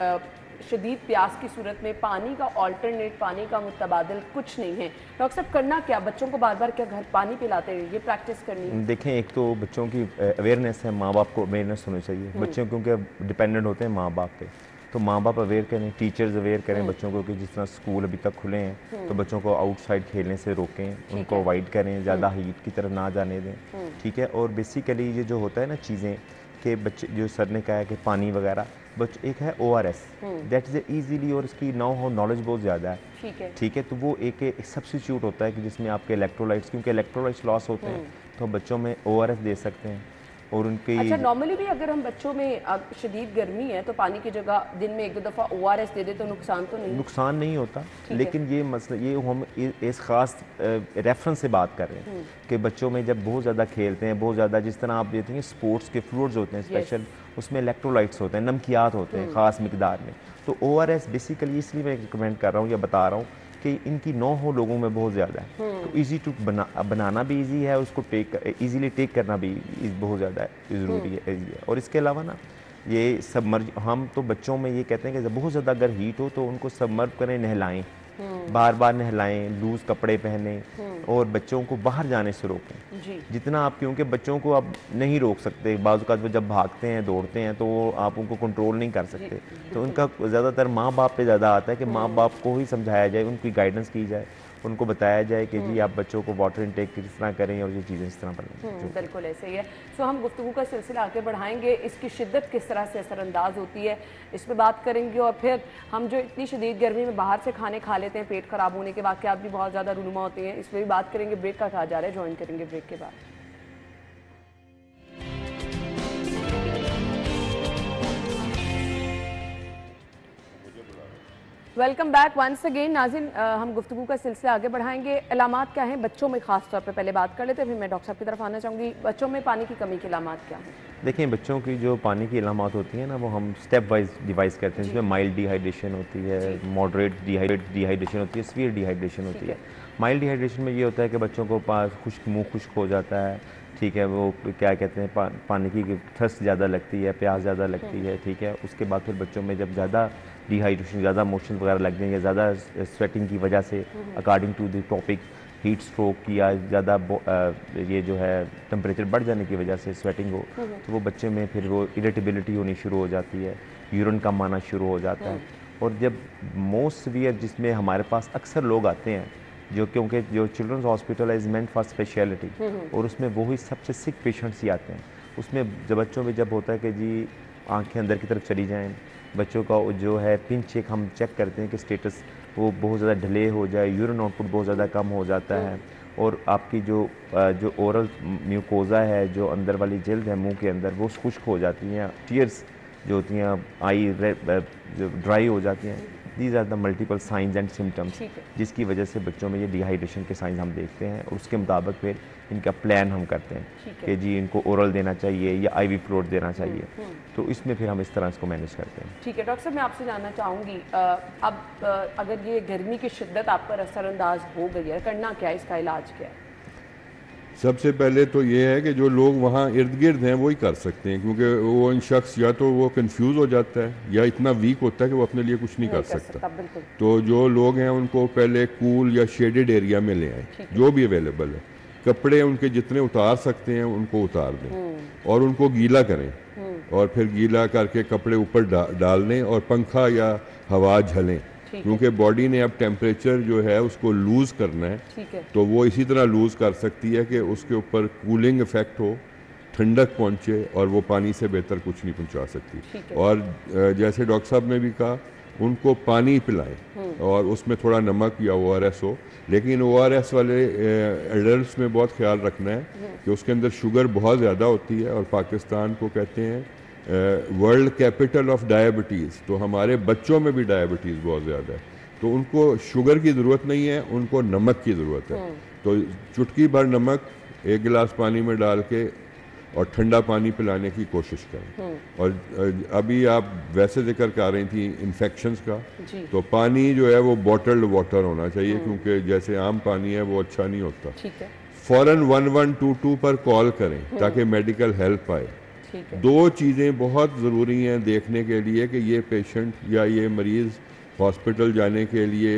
शदीद प्यास की सूरत में पानी का ऑल्टरनेट, पानी का मुतबादिल कुछ नहीं है, डॉक्टर साहब करना क्या? बच्चों को बार बार क्या घर पानी पिलाते हैं, ये प्रैक्टिस करनी है? देखें, एक तो बच्चों की अवेयरनेस है, माँ बाप को अवेयरनेस होनी चाहिए। बच्चे क्योंकि डिपेंडेंट होते हैं माँ बाप पे, तो माँ बाप अवेयर करें, टीचर्स अवेयर करें बच्चों को कि जिस तरह स्कूल अभी तक खुले हैं तो बच्चों को आउटसाइड खेलने से रोकें, उनको अवॉइड करें, ज़्यादा हीट की तरफ ना जाने दें। ठीक है। और बेसिकली ये जो होता है ना चीज़ें कि बच्चे, जो सर ने कहा है कि पानी वगैरह, बच्चे एक है ORS, दैट इज़ ईजीली, और इसकी नॉलेज बहुत ज़्यादा है। ठीक है। तो वो एक सब्स्टिट्यूट होता है कि जिसमें आपके इलेक्ट्रोलाइट्स, क्योंकि इलेक्ट्रोलाइट्स लॉस होते हैं, तो बच्चों में ORS दे सकते हैं। और उनकी अच्छा, नॉर्मली भी अगर हम बच्चों में शदीद गर्मी है तो पानी की जगह दिन में 1-2 दफ़ा ORS दे दे तो नुकसान तो नहीं? नुकसान नहीं होता, लेकिन ये मसला, ये हम इस ख़ास रेफरेंस से बात कर रहे हैं कि बच्चों में जब बहुत ज़्यादा खेलते हैं, बहुत ज़्यादा, जिस तरह आप देते हैं स्पोर्ट्स के फ्लूइड्स होते हैं स्पेशल, उसमें इलेक्ट्रोलाइट्स होते हैं, नमकियात होते हैं ख़ास मिकदार में। तो ORS बेसिकली इसलिए मैं रिकमेंड कर रहा हूँ या बता रहा हूँ कि इनकी 9 लोगों में बहुत ज़्यादा है, तो इजी टू बनाना भी इजी है, उसको इजीली टेक करना भी बहुत ज़्यादा ज़रूरी है। और इसके अलावा ना ये सबमर्ज, हम तो बच्चों में ये कहते हैं कि बहुत ज़्यादा अगर हीट हो तो उनको सबमर्ज करें, नहलाएं, बार बार नहलाएं, लूज़ कपड़े पहने और बच्चों को बाहर जाने से रोकें जितना आप, क्योंकि बच्चों को आप नहीं रोक सकते। बाज़ औक़ात वो जब भागते हैं, दौड़ते हैं, तो आप उनको कंट्रोल नहीं कर सकते। तो उनका ज़्यादातर माँ बाप पे ज़्यादा आता है कि माँ बाप को ही समझाया जाए, उनकी गाइडेंस की जाए, उनको बताया जाए कि जी आप बच्चों को वाटर इनटेक किस तरह करें और ये चीज़ें इस तरह बनें। बिल्कुल ऐसे ही है। सो हम गुफ्तगू का सिलसिला आगे बढ़ाएंगे, इसकी शिद्दत किस तरह से असरअंदाज होती है इस पर बात करेंगे, और फिर हम जो इतनी शदीद गर्मी में बाहर से खाने खा लेते हैं, पेट ख़राब होने के वाक़यात भी बहुत ज़्यादा रूनुमा होते हैं, इस पर भी बात करेंगे। ब्रेक का कहा जा रहा है, ज्वाइन करेंगे ब्रेक के बाद। Welcome back once again. नाज़रीन, हम गुफ्तगू का सिलसिला आगे बढ़ाएंगे। अलामात क्या हैं बच्चों में, ख़ास तौर पे पहले बात कर लेते हैं, फिर मैं डॉक्टर साहब की तरफ आना चाहूँगी। बच्चों में पानी की कमी के अलामात क्या हैं? देखें, बच्चों की जो पानी की अलामात होती हैं ना, वो हम स्टेप वाइज डिवाइस करते हैं, जिसमें माइल्ड डिहाइड्रेशन होती है, मॉडरेट डिहाइड्रेशन होती है, सीवियर डिहाइड्रेशन होती है। माइल्ड डिहाइड्रेशन में ये होता है कि बच्चों को मुँह खुश्क हो जाता है, ठीक है, वो क्या कहते हैं, पानी की थर्स्ट ज़्यादा लगती है, प्यास ज़्यादा लगती है, ठीक है। उसके बाद फिर बच्चों में जब ज़्यादा डिहाइड्रेशन, ज़्यादा मोशन वगैरह लग जाएंगे, ज़्यादा स्वेटिंग की वजह से, according to the topic, heat stroke या ज़्यादा ये जो है टेम्परेचर बढ़ जाने की वजह से स्वेटिंग हो, तो वो बच्चे में फिर वो इरिटेबिलिटी होनी शुरू हो जाती है, यूरिन कम आना शुरू हो जाता है। और जब मोस्ट सीवियर, जिसमें हमारे पास अक्सर लोग आते हैं जो, क्योंकि जो children's hospital is meant for speciality, और उसमें वही सबसे सिक पेशेंट्स ही आते हैं। उसमें जब बच्चों में जब होता है कि जी आंखें अंदर की तरफ चली जाएं, बच्चों का जो है पिंच चेक हम चेक करते हैं कि स्टेटस वो बहुत ज़्यादा डिले हो जाए, यूरिन आउटपुट बहुत ज़्यादा कम हो जाता है, और आपकी जो ओरल म्यूकोज़ा है, जो अंदर वाली जल्द है मुंह के अंदर, वो खुश्क हो जाती हैं, टीयर्स जो होती हैं, आई जो ड्राई हो जाती हैं। These are the multiple signs and symptoms, जिसकी वजह से बच्चों में ये डिहाइड्रेशन के साइंस हम देखते हैं, और उसके मुताबिक फिर इनका प्लान हम करते हैं कि जी इनको ओरल देना चाहिए या आईवी फ्लूइड देना चाहिए, तो इसमें फिर हम इस तरह इसको मैनेज करते हैं। ठीक है डॉक्टर साहब, मैं आपसे जानना चाहूँगी अब अगर ये गर्मी की शिद्दत आप पर असरअंदाज हो गई है, करना क्या है, इसका इलाज क्या है? सबसे पहले तो ये है कि जो लोग वहाँ इर्द गिर्द हैं वही कर सकते हैं, क्योंकि वो इन शख्स या तो वो कंफ्यूज हो जाता है या इतना वीक होता है कि वो अपने लिए कुछ नहीं कर सकता। तो जो लोग हैं उनको पहले कूल या शेडेड एरिया में ले आए, जो भी अवेलेबल है। कपड़े उनके जितने उतार सकते हैं उनको उतार दें और उनको गीला करें, और फिर गीला करके कपड़े ऊपर डाल दें और पंखा या हवा झलें, क्योंकि बॉडी ने अब टेम्परेचर जो है उसको लूज़ करना है, तो वो इसी तरह लूज़ कर सकती है कि उसके ऊपर कूलिंग इफेक्ट हो, ठंडक पहुँचे, और वो पानी से बेहतर कुछ नहीं पहुँचा सकती। और जैसे डॉक्टर साहब ने भी कहा, उनको पानी पिलाएं और उसमें थोड़ा नमक या ORS हो, लेकिन ORS वाले एडल्ट्स में बहुत ख्याल रखना है कि उसके अंदर शुगर बहुत ज़्यादा होती है, और पाकिस्तान को कहते हैं वर्ल्ड कैपिटल ऑफ डायबिटीज़, तो हमारे बच्चों में भी डायबिटीज़ बहुत ज़्यादा है, तो उनको शुगर की ज़रूरत नहीं है, उनको नमक की ज़रूरत है। तो चुटकी भर नमक 1 गिलास पानी में डाल के और ठंडा पानी पिलाने की कोशिश करें। और अभी आप वैसे जिक्र कर रही थी इन्फेक्शंस का, तो पानी जो है वो बॉटल्ड वाटर होना चाहिए, क्योंकि जैसे आम पानी है वो अच्छा नहीं होता। फ़ौरन 1122 पर कॉल करें ताकि मेडिकल हेल्प आए। 2 चीज़ें बहुत ज़रूरी हैं देखने के लिए कि ये पेशेंट या ये मरीज़ हॉस्पिटल जाने के लिए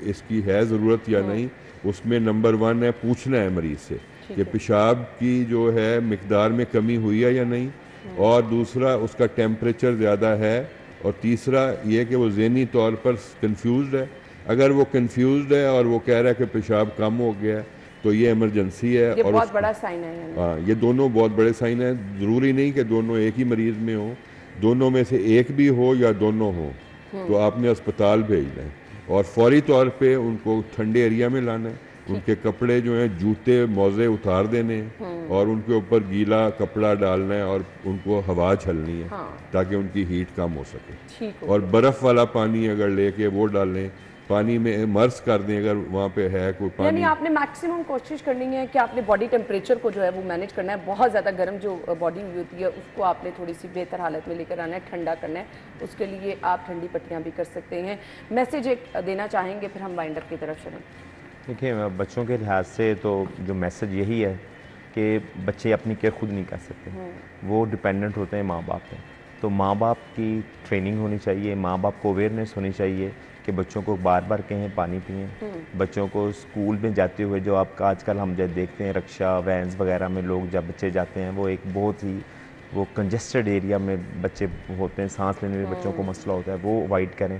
इसकी है ज़रूरत या नहीं। उसमें नंबर 1 है पूछना है मरीज़ से कि पेशाब की जो है मिकदार में कमी हुई है या नहीं, और दूसरा उसका टेम्परेचर ज़्यादा है, और तीसरा ये कि वो ज़हनी तौर पर कंफ्यूज्ड है। अगर वो कंफ्यूज्ड है और वो कह रहा है कि पेशाब कम हो गया है, तो ये इमरजेंसी है। ये और बहुत बड़ा साइन है। हाँ, ये दोनों बहुत बड़े साइन हैं। ज़रूरी नहीं कि दोनों एक ही मरीज़ में हो, दोनों में से एक भी हो या दोनों हो, तो आपने अस्पताल भेजना है और फौरी तौर पे उनको ठंडे एरिया में लाना है। उनके कपड़े जो हैं, जूते मोज़े उतार देने हैं और उनके ऊपर गीला कपड़ा डालना है और उनको हवा झलनी है ताकि उनकी हीट कम हो सके। और बर्फ़ वाला पानी अगर लेके वो डालें, पानी में इमर्स कर दें अगर वहाँ पे है कोई पानी। यानी आपने मैक्सिमम कोशिश करनी है कि आपने बॉडी टेम्परेचर को जो है वो मैनेज करना है। बहुत ज़्यादा गर्म जो बॉडी हुई होती है उसको आपने थोड़ी सी बेहतर हालत में लेकर आना है, ठंडा करना है। उसके लिए आप ठंडी पट्टियाँ भी कर सकते हैं। मैसेज एक देना चाहेंगे, फिर हम वाइंड अप की तरफ चलें। देखिए, बच्चों के लिहाज से तो जो मैसेज यही है कि बच्चे अपनी केयर खुद नहीं कर सकते, वो डिपेंडेंट होते हैं माँ बाप पे। तो माँ बाप की ट्रेनिंग होनी चाहिए, माँ बाप को अवेयरनेस होनी चाहिए कि बच्चों को बार बार कहें पानी पिएं। बच्चों को स्कूल में जाते हुए जो आपका आजकल हम जब देखते हैं रिक्शा वैन्स वगैरह में लोग जब बच्चे जाते हैं, वो एक बहुत ही वो कंजेस्टेड एरिया में बच्चे होते हैं, सांस लेने में बच्चों को मसला होता है, वो अवॉइड करें।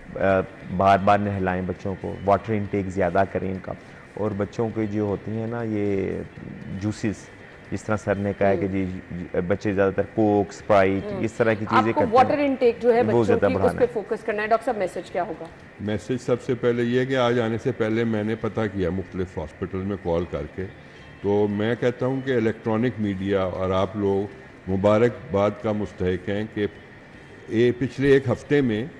बार बार नहलाएं बच्चों को, वाटर इनटेक ज़्यादा करें इनका। और बच्चों की जो होती हैं ना ये जूसेस, जिस तरह सर ने कहा है कि जी बच्चे ज़्यादातर कोक, स्प्राइट इस तरह की चीज़ें करते हैं, वाटर इनटेक जो है बच्चों की उस पे फोकस करना है। डॉक्टर साहब, मैसेज क्या होगा? मैसेज सबसे पहले ये है कि आज आने से पहले मैंने पता किया मुख्तलिफ हॉस्पिटल में कॉल करके, तो मैं कहता हूँ कि इलेक्ट्रॉनिक मीडिया और आप लोग मुबारकबाद का मुस्तहिक हैं कि पिछले 1 हफ़्ते में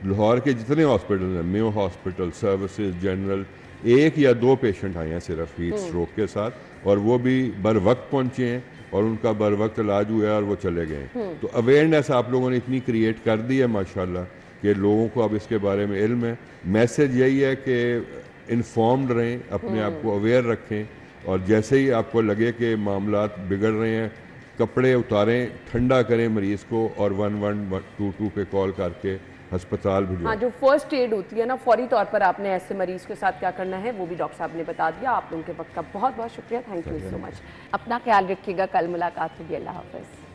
लाहौर के जितने हॉस्पिटल हैं, मेयो हॉस्पिटल, सर्विसेज, जनरल, 1 या 2 पेशेंट आए हैं सिर्फ हीट स्ट्रोक के साथ, और वो भी बर वक्त पहुँचे हैं और उनका बर वक्त इलाज हुआ है और वो चले गए। तो अवेयरनेस आप लोगों ने इतनी क्रिएट कर दी है माशाल्लाह कि लोगों को अब इसके बारे में इल्म है। मैसेज यही है कि इन्फॉर्म्ड रहें, अपने आप को अवेयर रखें, और जैसे ही आपको लगे कि मामलात बिगड़ रहे हैं, कपड़े उतारें, ठंडा करें मरीज़ को और 1122 पे कॉल करके अस्पताल भी। हाँ, जो फर्स्ट एड होती है ना, फौरी तौर पर आपने ऐसे मरीज के साथ क्या करना है वो भी डॉक्टर साहब ने बता दिया। आप लोगों के वक्त का बहुत बहुत शुक्रिया। Thank you so much. अपना ख्याल रखिएगा। कल मुलाकात होगी। अल्लाह हाफ़िज़।